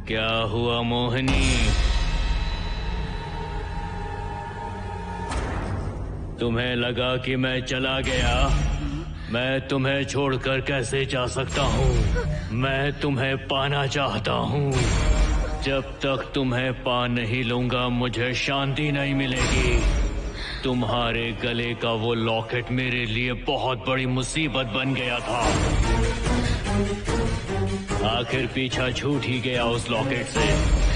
क्या हुआ मोहिनी? तुम्हें लगा कि मैं चला गया? मैं तुम्हें छोड़कर कैसे जा सकता हूँ? मैं तुम्हें पाना चाहता हूँ। जब तक तुम्हें पा नहीं लूंगा मुझे शांति नहीं मिलेगी। तुम्हारे गले का वो लॉकेट मेरे लिए बहुत बड़ी मुसीबत बन गया था। आखिर पीछा छूट ही गया उस लॉकेट से।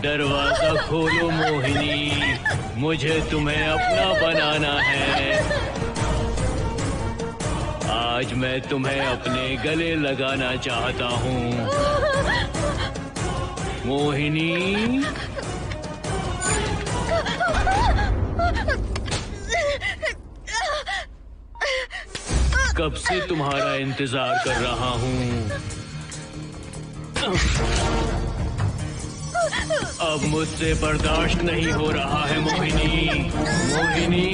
दरवाजा खोलो मोहिनी, मुझे तुम्हें अपना बनाना है। आज मैं तुम्हें अपने गले लगाना चाहता हूँ मोहिनी। कब से तुम्हारा इंतजार कर रहा हूँ। अब मुझसे बर्दाश्त नहीं हो रहा है मोहिनी। मोहिनी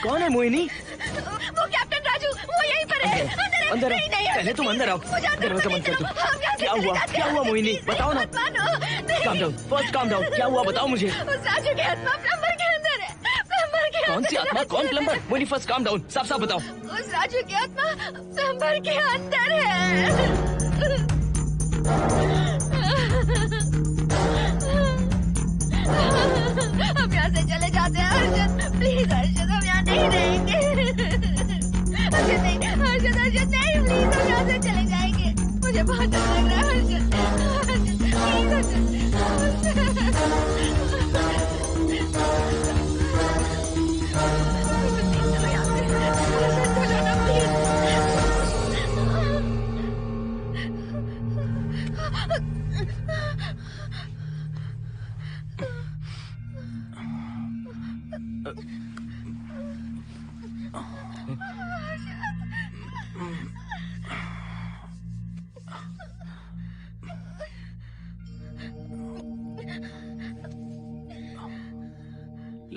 कौन है मोहिनी? वो कैप्टन राजू, वो यहीं पर है। अंदर नहीं, नहीं, पहले तुम अंदर आओ। दरवाजा बंद कर दो। क्या हुआ? क्या हुआ मोहिनी? बताओ ना। Calm down, first calm down. क्या हुआ बताओ मुझे। उस राजू की आत्मा प्लम्बर के अंदर है। प्लम्बर के कौन सी आत्मा? कौन plumber? Mohini first calm down, साफ साफ बताओ। उस राजू की आत्मा प्लम्बर के अंदर है। हम यहाँ से चले जाते हैं हर्षद, प्लीज हर्षद, हम यहाँ नहीं रहेंगे। हर्षद नहीं, हर्षद हर्षद नहीं, प्लीज हम यहाँ से चले जाएंगे। मुझे बहुत डर लग रहा है हर्षद, प्लीज हर्षद। चलो यहाँ से, हर्षद चलो ना प्लीज।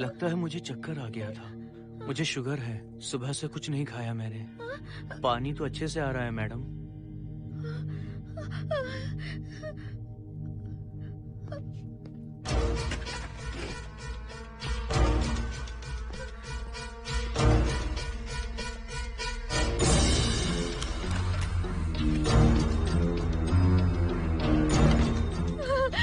लगता है मुझे चक्कर आ गया था। मुझे शुगर है, सुबह से कुछ नहीं खाया मैंने। पानी तो अच्छे से आ रहा है मैडम।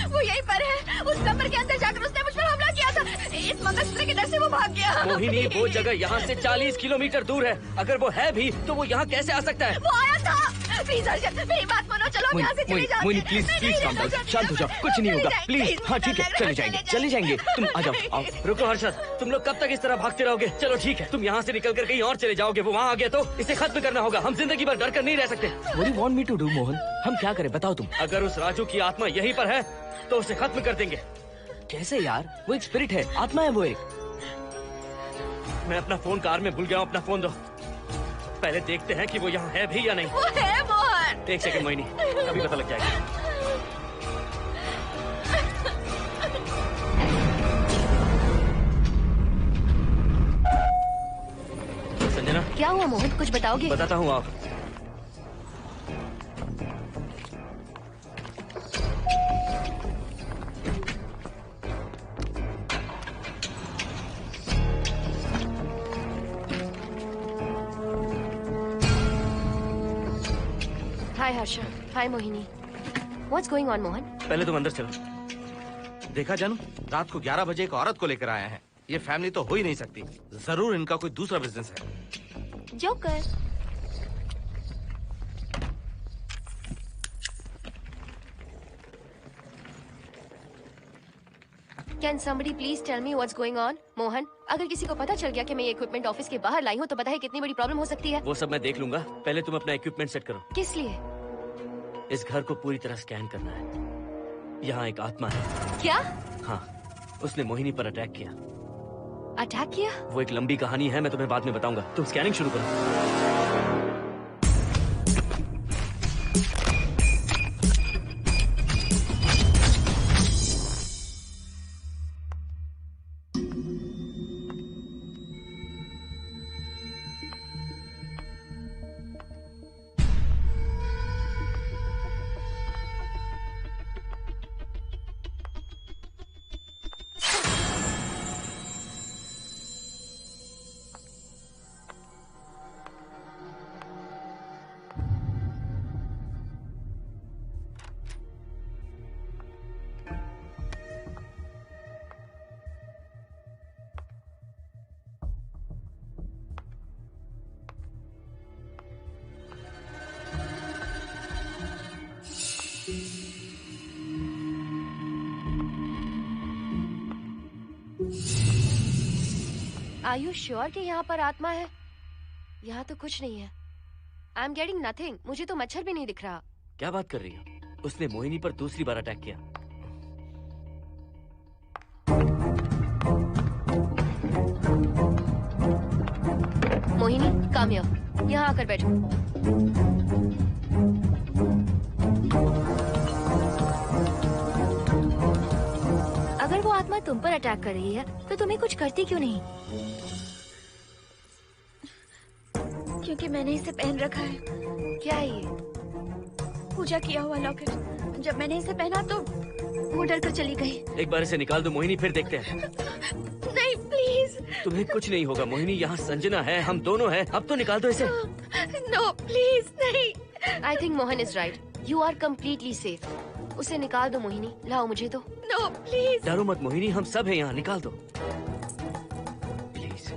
वो यहीं पर है, उस कमरे के अंदर जाकर उसने मुझ पर हमला किया था। इस मंगलसूत्र के डर से वो भाग गया। मोहिनी, वो जगह यहाँ से 40 किलोमीटर दूर है। अगर वो है भी तो वो यहाँ कैसे आ सकता है? वो आया था। प्लीज हर्षद, मेरी बात मानो, चलो हम यहाँ से चले जाते हैं। Mohini please please calm down, शांत हो जाओ, कुछ नहीं होगा प्लीज। हाँ ठीक है, चले जाएंगे। तुम आ जाओ, आओ। रुको हर्षद, तुम लोग कब तक इस तरह भागते रहोगे? चलो ठीक है, तुम यहाँ से निकल कर कहीं और चले जाओगे। वो वहाँ आ गया तो इसे खत्म करना होगा। हम जिंदगी भर डर कर नहीं रह सकते। What do you want me to do, Mohan? हम क्या करें बताओ तुम। अगर उस राजू की आत्मा यहीं पर है तो उसे खत्म कर देंगे। कैसे यार? वो एक स्पिरिट है, आत्मा है वो एक। मैं अपना फोन कार में भूल गया हूँ, अपना फोन दो। पहले देखते हैं कि वो यहाँ है भी या नहीं। वो है मोहन। एक सेकंड मोहिनी, अभी पता लग जाएगा। संजना, क्या हुआ मोहन, कुछ बताओगे? बताता हूँ आप। हाय हर्षा, हाय Mohini. What's going on Mohan? पहले तुम अंदर चलो। देखा जानू, रात को 11 बजे एक औरत को लेकर आया है। ये फैमिली तो हो ही नहीं सकती। जरूर इनका कोई दूसरा बिजनेस है। Joker. Can somebody please tell me what's going on? Mohan, अगर किसी को पता चल गया कि मैं ये इक्विपमेंट ऑफिस के बाहर लाई हूँ तो पता है कितनी बड़ी प्रॉब्लम हो सकती है। वो सब मैं देख लूंगा, पहले तुम अपना इक्विपमेंट सेट करो। किस लिए? इस घर को पूरी तरह स्कैन करना है। यहाँ एक आत्मा है। क्या? हाँ, उसने मोहिनी पर अटैक किया। अटैक किया? वो एक लंबी कहानी है, मैं तुम्हें बाद में बताऊंगा। तुम स्कैनिंग शुरू करो। Are you sure कि यहाँ पर आत्मा है? यहाँ तो कुछ नहीं है। I'm getting nothing. मुझे तो मच्छर भी नहीं दिख रहा। क्या बात कर रही हो? उसने मोहिनी पर दूसरी बार अटैक किया। Mohini, come here. यहाँ आकर बैठो। अगर वो आत्मा तुम पर अटैक कर रही है तो तुम्हें कुछ करती क्यों नहीं? क्योंकि मैंने इसे पहन रखा है। क्या है ये? पूजा किया हुआ लॉकेट। जब मैंने इसे पहना तो वो डर कर चली गई। एक बार इसे निकाल दो मोहिनी, फिर देखते हैं। नहीं प्लीज। तुम्हें कुछ नहीं होगा मोहिनी, यहाँ संजना है, हम दोनों हैं। अब तो निकाल दो इसे। नो प्लीज नहीं। I think Mohan is right. You are completely safe. उसे निकाल दो मोहिनी, लाओ मुझे तो। No please. डरो मत मोहिनी, हम सब हैं यहाँ, निकाल दो प्लीज।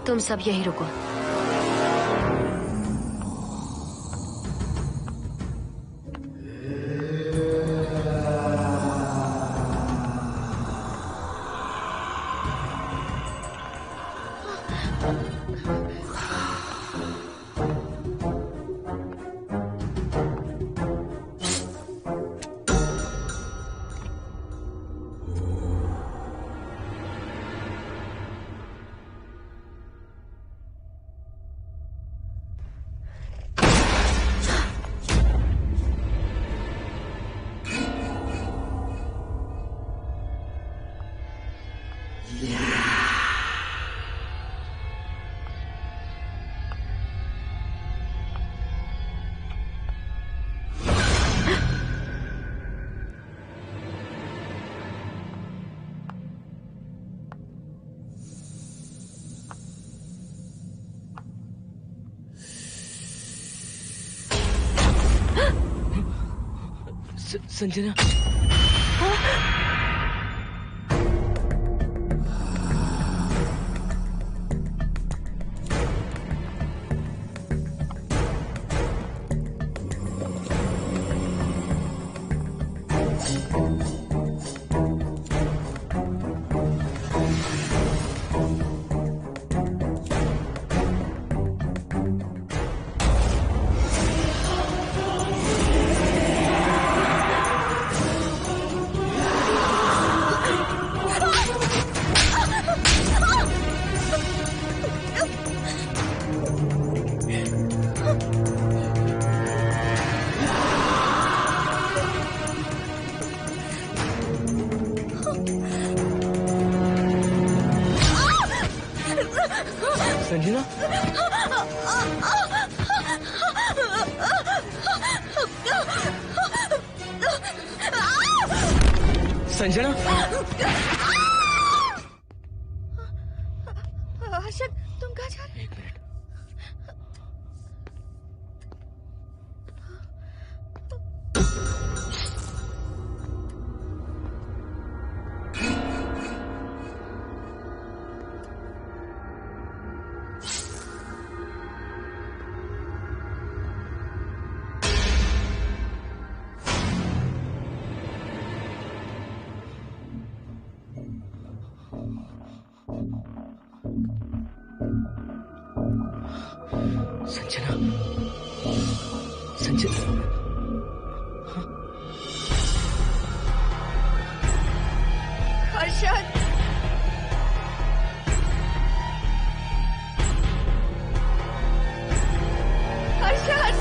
तुम सब यहीं रुको। संजना, संजना, संजना, हर्षद, तुम कहाँ जा रहे हो? एक मिनट। संजना, संजना, हर्षद, हर्षद,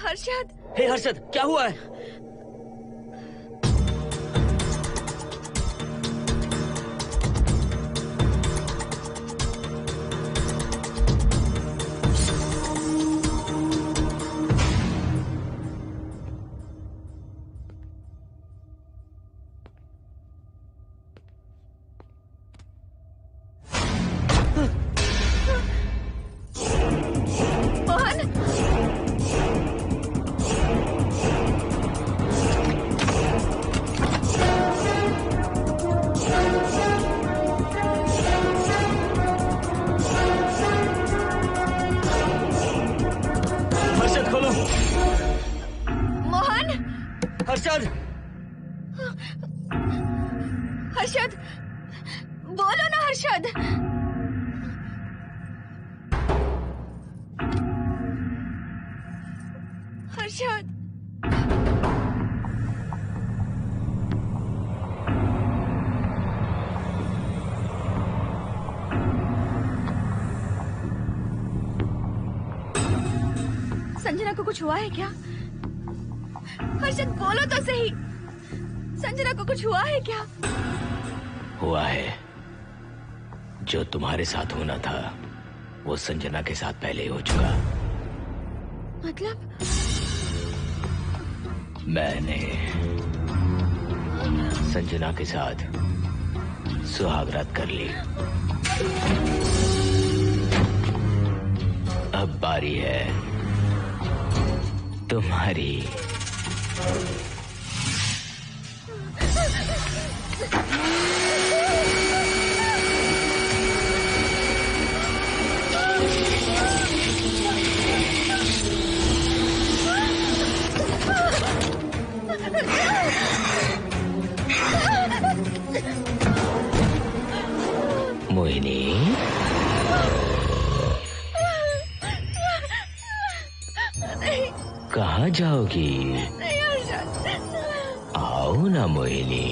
हर्षद, हे हर्षद, क्या हुआ है? हर्षद, हर्षद, बोलो ना हर्षद। हर्षद, संजना को कुछ हुआ है क्या? हर्षद बोलो तो सही, संजना को कुछ हुआ है क्या? हुआ है जो तुम्हारे साथ होना था वो संजना के साथ पहले ही हो चुका। मतलब? मैंने संजना के साथ सुहागरात कर ली। अब बारी है तुम्हारी। मोहिनी, कहाँ जाओगी? आओ ना मोहिनी,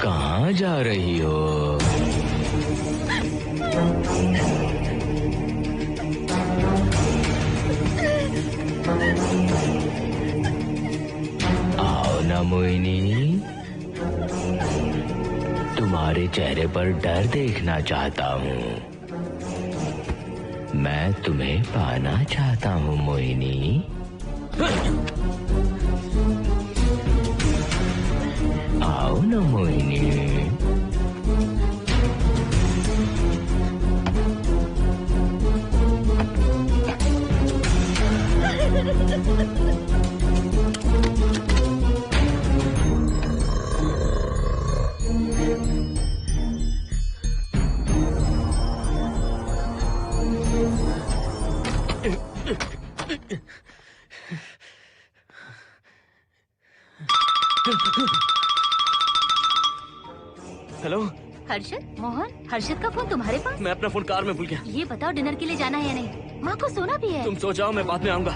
कहाँ जा रही हो? आओ ना मोहिनी, तुम्हारे चेहरे पर डर देखना चाहता हूँ। मैं तुम्हें पाना चाहता हूँ मोहिनी। आओ ना मोहिनी। हेलो हर्षद, मोहन, हर्षद का फोन तुम्हारे पास? मैं अपना फोन कार में भूल गया। ये बताओ डिनर के लिए जाना है या नहीं? माँ को सोना भी है। तुम सो जाओ, मैं बाद में आऊंगा।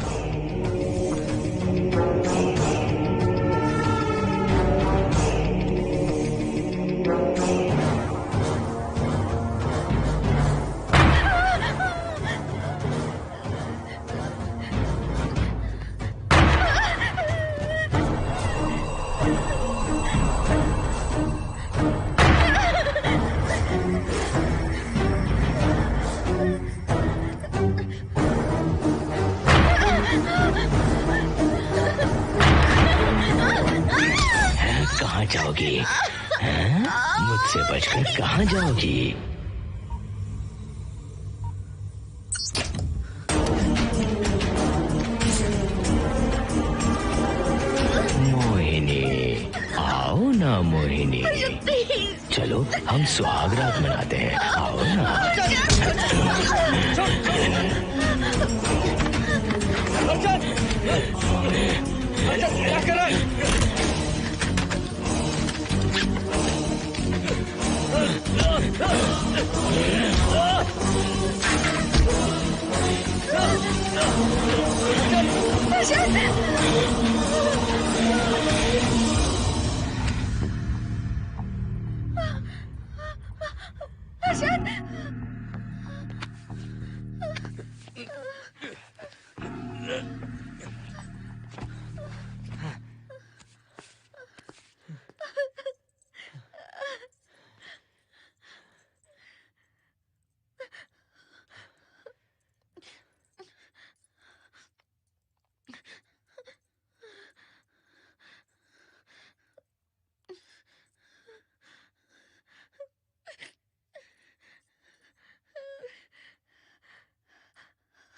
कहाँ जाओगी? हैं? मुझसे बचकर कहाँ जाओगी? मोहिनी, आओ ना मोहिनी। चलो हम सुहागरात मनाते हैं, आओ ना। क्या कर रहा है?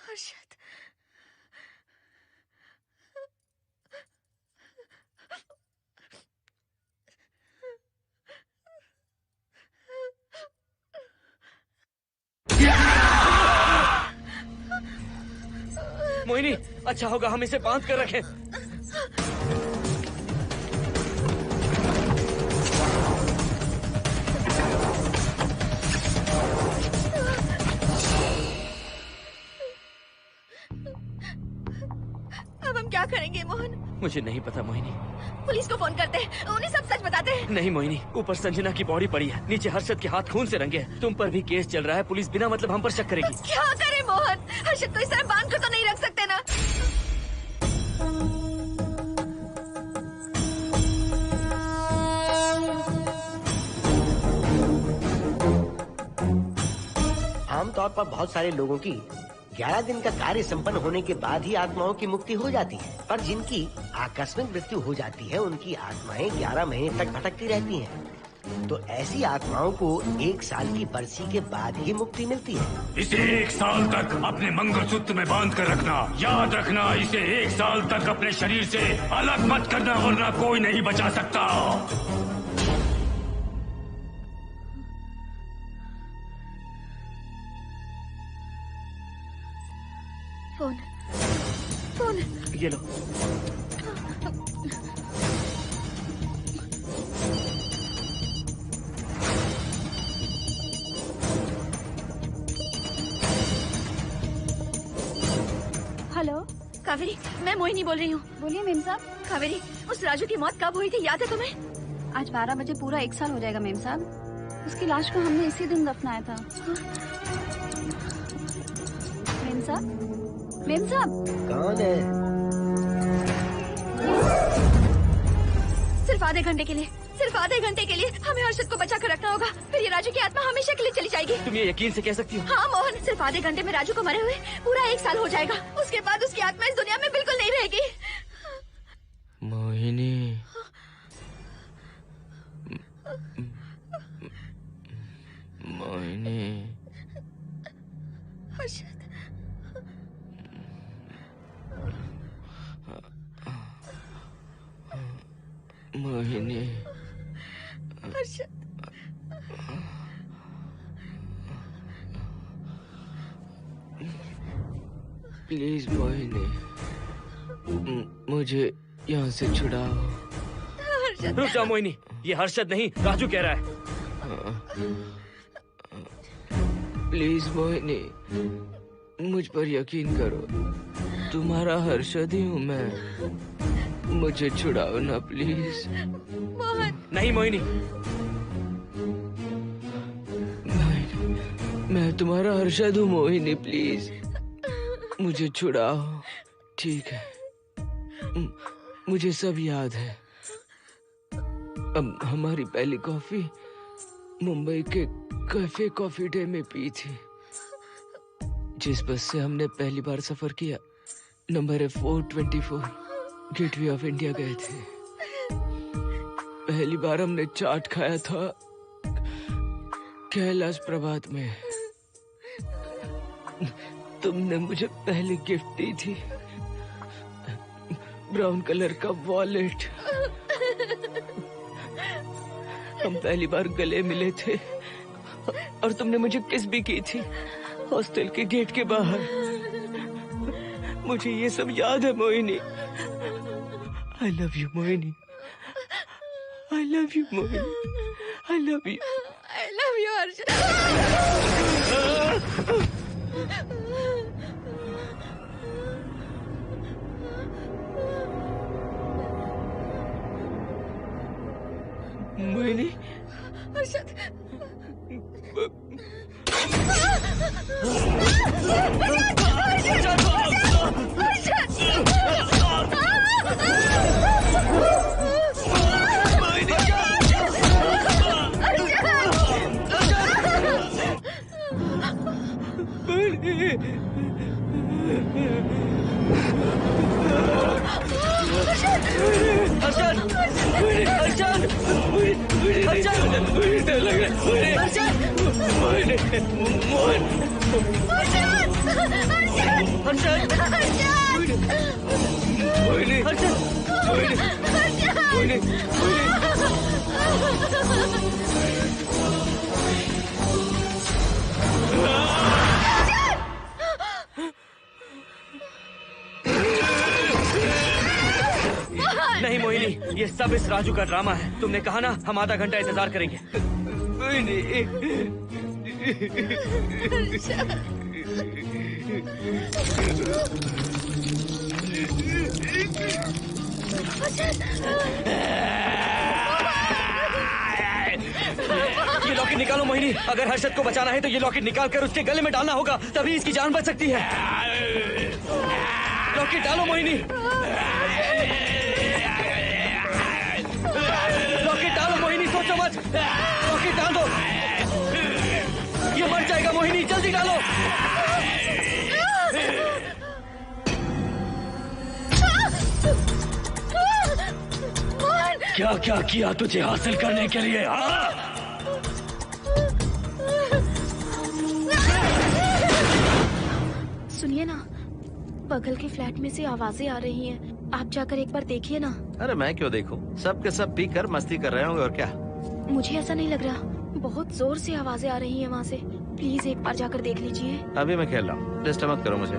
हर्षद, मोहिनी, अच्छा होगा हम इसे बांध कर रखें। अब हम क्या करेंगे मोहन? मुझे नहीं पता मोहिनी। पुलिस को फोन करते हैं, उन्हें सब सच बताते हैं। नहीं मोहिनी, ऊपर संजना की बॉडी पड़ी है, नीचे हर्षद के हाथ खून से रंगे हैं। तुम पर भी केस चल रहा है, पुलिस बिना मतलब हम पर शक करेगी। तो क्या करें मोहन? हर्षद को इस तरह बांध कर तो नहीं रख सकते ना। आमतौर पर बहुत सारे लोगों की 11 दिन का कार्य संपन्न होने के बाद ही आत्माओं की मुक्ति हो जाती है, पर जिनकी आकस्मिक मृत्यु हो जाती है उनकी आत्माएं 11 महीने तक भटकती रहती हैं। तो ऐसी आत्माओं को 1 साल की बरसी के बाद ही मुक्ति मिलती है। इसे 1 साल तक अपने मंगलसूत्र में बांध कर रखना। याद रखना, इसे 1 साल तक अपने शरीर से अलग मत करना, वरना कोई नहीं बचा सकता। फोन ये लो। हेलो कावेरी, मैं मोहिनी बोल रही हूँ। बोलिए मेम साहब। कावेरी, उस राजू की मौत कब हुई थी, याद है तुम्हें? आज 12 बजे पूरा 1 साल हो जाएगा मेम साहब। उसकी लाश को हमने इसी दिन दफनाया था। मेम साहब, मेम साहब। कौन है? सिर्फ आधे घंटे के लिए, सिर्फ आधे घंटे के लिए हमें हर्षद को बचा कर रखना होगा, फिर ये राजू की आत्मा हमेशा के लिए चली जाएगी। तुम ये यकीन से कह सकती हो? हाँ मोहन, सिर्फ आधे घंटे में राजू को मरे हुए पूरा 1 साल हो जाएगा। उसके बाद उसकी आत्मा इस दुनिया में बिल्कुल नहीं रहेगी। मोहिनी, मोहिनी, हर्षद, मोहिनी, हर्षद, प्लीज मोहिनी, मुझे यहाँ से छुड़ाओ। हर्षद। रुक जाओ मोहिनी, ये हर्षद नहीं राजू कह रहा है। प्लीज मोहिनी, मुझ पर यकीन करो, तुम्हारा हर्षद ही हूँ मैं। मुझे छुड़ाओ ना प्लीज। मोहन। नहीं मोहिनी, मैं तुम्हारा हर्षद हूँ मोहिनी, प्लीज मुझे छुड़ाओ। ठीक है, मुझे सब याद है। अब हमारी पहली कॉफी मुंबई के कैफे कॉफी डे में पी थी। जिस बस से हमने पहली बार सफर किया, नंबर है 424, गेटवे ऑफ इंडिया गए थे। पहली बार हमने चाट खाया था कैलाश प्रभात में। तुमने मुझे पहले गिफ्ट दी थी, ब्राउन कलर का वॉलेट। हम पहली बार गले मिले थे और तुमने मुझे किस भी की थी हॉस्टल के गेट के बाहर। मुझे ये सब याद है Mohini. I love you Mohini, I love you Mohini, I love you, I love you Harshad. Mohini, Harshad, नहीं मोहिनी, ये सब इस राजू का ड्रामा है। तुमने कहा ना हम आधा घंटा इंतजार करेंगे। ये लॉकेट निकालो मोहिनी। अगर हर्षद को बचाना है तो ये लॉकेट निकाल कर उसके गले में डालना होगा, तभी इसकी जान बच सकती है। लॉकेट डालो मोहिनी, लॉकेट डालो मोहिनी, सोचो मत। लॉकेट डाल दो, ये मर जाएगा मोहिनी। नहीं, जल्दी डालो। क्या क्या किया तुझे हासिल करने के लिए? सुनिए ना, बगल के फ्लैट में से आवाजें आ रही हैं। आप जाकर एक बार देखिए ना। अरे मैं क्यों देखूं? सब के सब पी कर मस्ती कर रहे होंगे और क्या। मुझे ऐसा नहीं लग रहा, बहुत जोर से आवाजें आ रही हैं वहाँ से। प्लीज एक बार जाकर देख लीजिए। अभी मैं खेल रहा हूँ, डिस्टर्ब मत करो मुझे।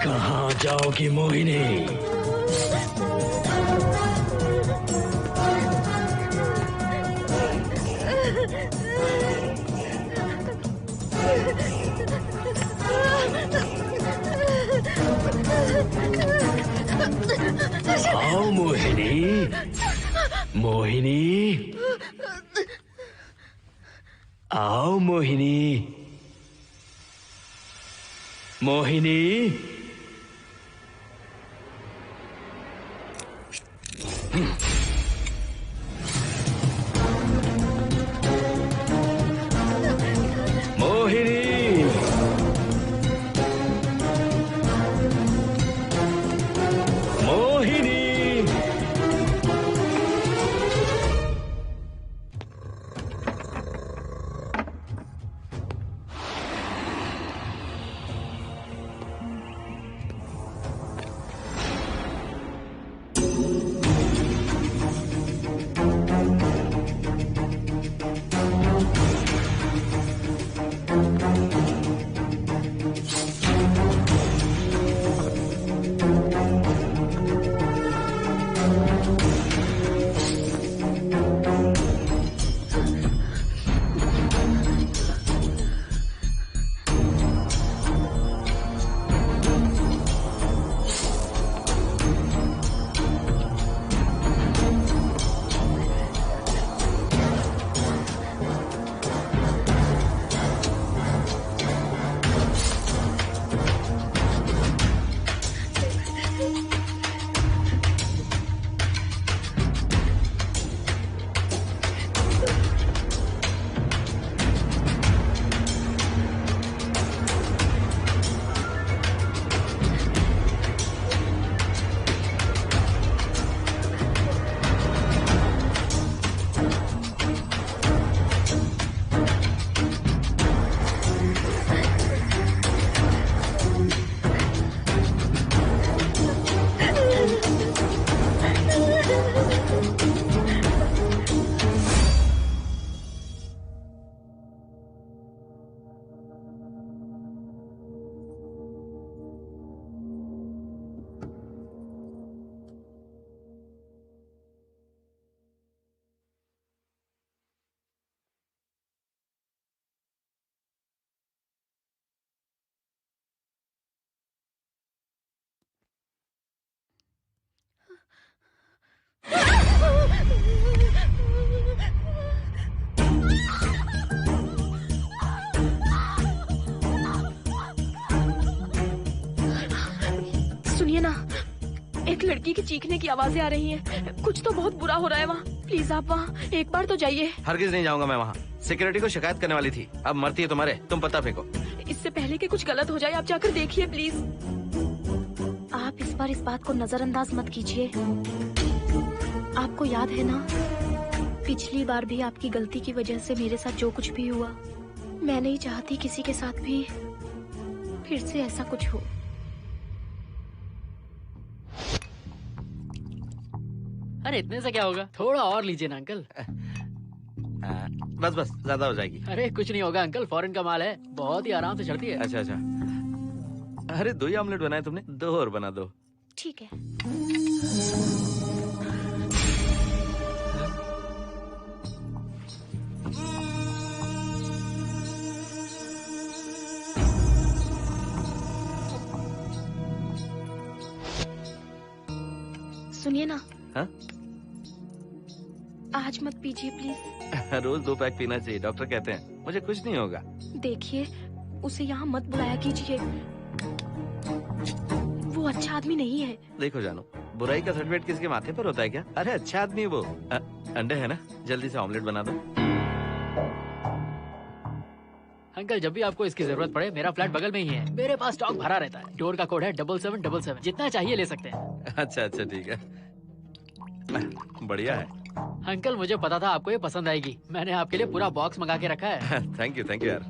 कहाँ जाओगी मोहिनी? आओ मोहिनी, मोहिनी, आओ मोहिनी, मोहिनी। सुनिए ना, एक लड़की की चीखने की आवाजें आ रही हैं। कुछ तो बहुत बुरा हो रहा है वहाँ। प्लीज आप वहाँ एक बार तो जाइए। हरगिज नहीं जाऊंगा मैं वहाँ। सिक्योरिटी को शिकायत करने वाली थी, अब मरती है तुम्हारे, तुम पता फेंको। इससे पहले कि कुछ गलत हो जाए आप जाकर देखिए प्लीज। आप इस बार इस बात को नजरअंदाज मत कीजिए। आपको याद है ना, पिछली बार भी आपकी गलती की वजह से मेरे साथ जो कुछ भी हुआ, मैं नहीं चाहती किसी के साथ भी फिर से ऐसा कुछ हो। अरे इतने से क्या होगा, थोड़ा और लीजिए ना अंकल। बस बस, ज्यादा हो जाएगी। अरे कुछ नहीं होगा अंकल, फॉरेन का माल है, बहुत ही आराम से चढ़ती है। अच्छा अच्छा। अरे 2 ही ऑमलेट बनाए तुमने, 2 और बना दो। ठीक है। सुनिए ना। हाँ? आज मत पीजिए प्लीज। रोज 2 पैक पीना चाहिए, डॉक्टर कहते हैं। मुझे कुछ नहीं होगा। देखिए, उसे यहाँ मत बुलाया कीजिए, वो अच्छा आदमी नहीं है। देखो जानू, बुराई का सर्टिफिकेट किसके माथे पर होता है क्या? अरे अच्छा आदमी है वो। अंडे है ना? जल्दी से ऑमलेट बना दो। अंकल जब भी आपको इसकी जरूरत पड़े मेरा फ्लैट बगल में ही है। मेरे पास स्टॉक भरा रहता है। डोर का कोड है 7777। जितना चाहिए ले सकते हैं। अच्छा अच्छा ठीक है, बढ़िया है। अंकल मुझे पता था आपको ये पसंद आएगी। मैंने आपके लिए पूरा बॉक्स मंगा के रखा है। थैंक यू यार।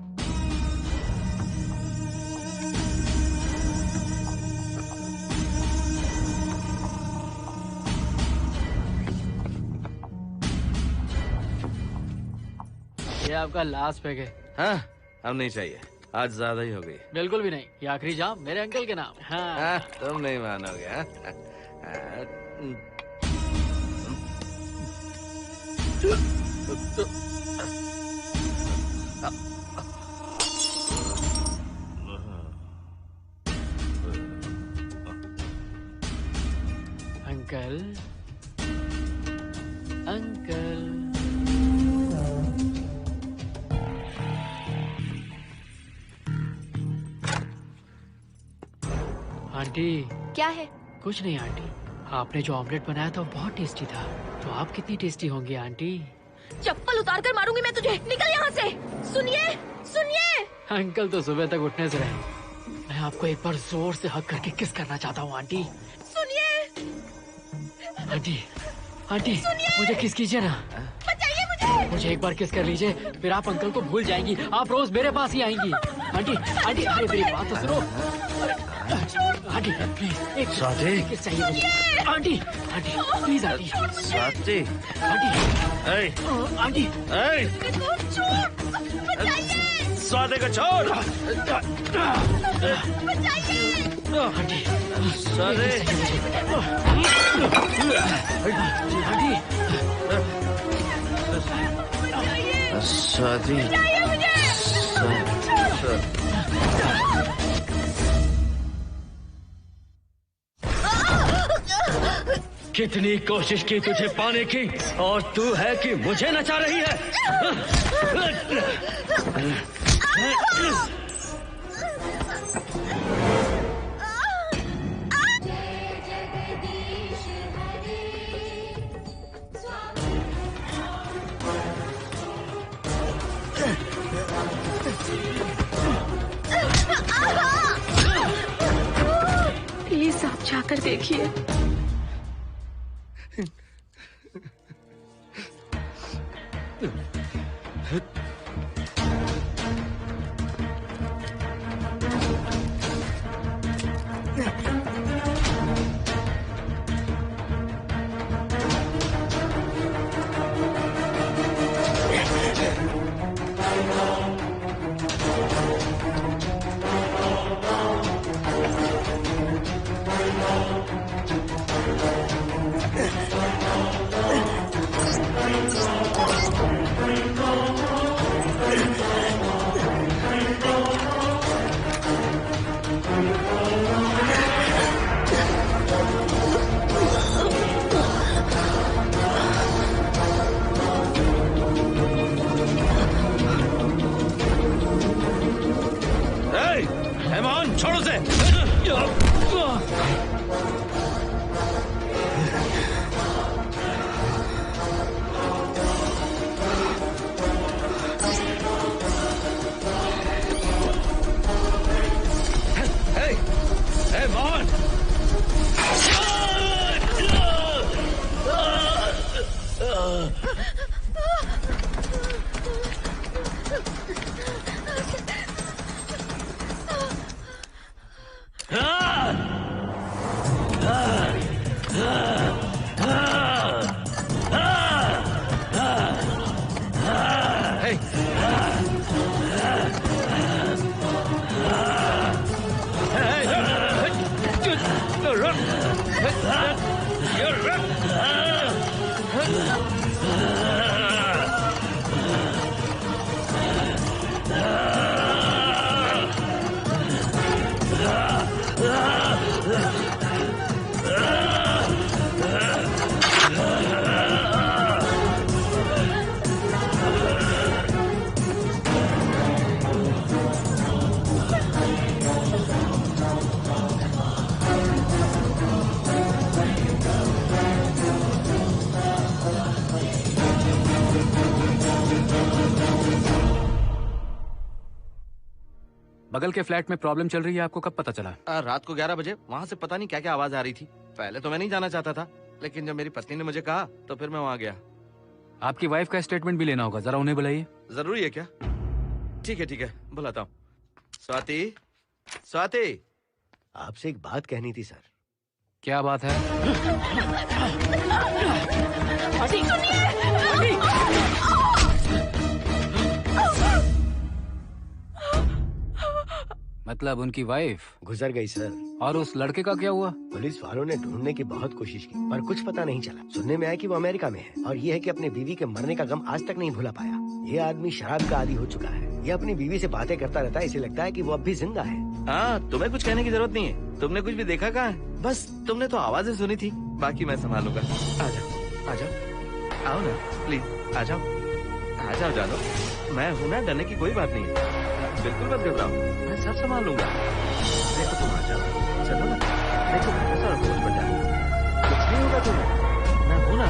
ये आपका लास्ट पैक है। हाँ, अब नहीं चाहिए, आज ज्यादा ही हो गई। बिल्कुल भी नहीं, ये आखिरी जाम मेरे अंकल के नाम। हाँ। तुम नहीं मानोगे। Uncle uncle aunty. क्या है? कुछ नहीं आंटी, आपने जो ऑमलेट बनाया था वो बहुत टेस्टी था। तो आप कितनी टेस्टी होंगी आंटी? चप्पल उतार कर मारूंगी मैं तुझे। निकल यहाँ से। सुनिए सुनिए। अंकल तो सुबह तक उठने से रहे। मैं आपको एक बार जोर से हक करके किस करना चाहता हूँ आंटी। सुनिए आंटी। आंटी मुझे किस कीजिए ना। बचाइए मुझे। मुझे एक बार किस कर लीजिए, फिर आप अंकल को भूल जाएंगी। आप रोज मेरे पास ही आएंगी। आंटी आंटी अरे मेरी बात तो सुनो। आंटी प्लीज एक किस चाहिए मुझे। Aunty aunty please aunty. Swati. Aunty aunty Swati को छोड़। आंटी स्वाति। स्वाति। कितनी कोशिश की तुझे पाने की, और तू है कि मुझे नचा रही है। प्लीज आप जाकर देखिए। छोड़ो से। मोहन बगल के फ्लैट में प्रॉब्लम चल रही है, आपको कब पता चला? रात को 11 बजे वहाँ से पता नहीं क्या क्या आवाज आ रही थी। पहले तो मैं नहीं जाना चाहता था, लेकिन जब मेरी पत्नी ने मुझे कहा तो फिर मैं वहाँ गया। आपकी वाइफ का स्टेटमेंट भी लेना होगा, जरा उन्हें बुलाइए। जरूरी है क्या? ठीक है, बुलाता हूँ। स्वाति, स्वाति, आपसे एक बात कहनी थी सर। क्या बात है? मतलब उनकी वाइफ गुजर गई सर। और उस लड़के का क्या हुआ? पुलिस वालों ने ढूंढने की बहुत कोशिश की पर कुछ पता नहीं चला। सुनने में आया कि वो अमेरिका में है और ये है कि अपनी बीवी के मरने का गम आज तक नहीं भुला पाया। ये आदमी शराब का आदी हो चुका है। ये अपनी बीवी से बातें करता रहता है, इसे लगता है कि वो अब भी जिंदा है। हाँ, तुम्हें कुछ कहने की जरूरत नहीं है। तुमने कुछ भी देखा कहाँ है? बस तुमने तो आवाजें सुनी थी, बाकी मैं संभालूंगा। आ जाओ, आओ ना प्लीज, आ जाओ जानो। मैं हूँ ना, डरने की कोई बात नहीं है। बिल्कुल मत घबराओ, मैं सब संभाल लूंगा। देखो तुम आ जाओ, चलो ना। देखो सारा बोझ बढ़ जाए, कुछ नहीं होगा तुम्हें, मैं हूँ ना।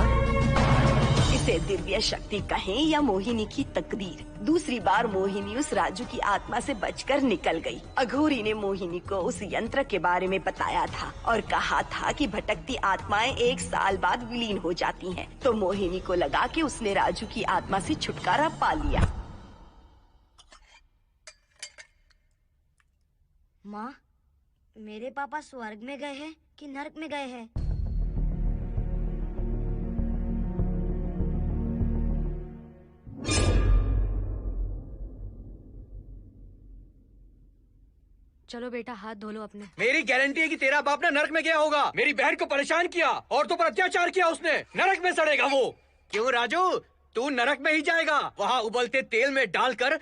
इसे दिव्य शक्ति कहें या मोहिनी की तकदीर, दूसरी बार मोहिनी उस राजू की आत्मा से बचकर निकल गई। अघोरी ने मोहिनी को उस यंत्र के बारे में बताया था और कहा था कि भटकती आत्माएं 1 साल बाद विलीन हो जाती हैं। तो मोहिनी को लगा कि उसने राजू की आत्मा से छुटकारा पा लिया। माँ, मेरे पापा स्वर्ग में गए हैं कि नरक में गए हैं? चलो बेटा, हाथ धो लो अपने। मेरी गारंटी है कि तेरा बाप ना नरक में गया होगा। मेरी बहन को परेशान किया, औरतों पर अत्याचार किया उसने। नरक में सड़ेगा वो। क्यों राजू, तू नरक में ही जाएगा। वहाँ उबलते तेल में डालकर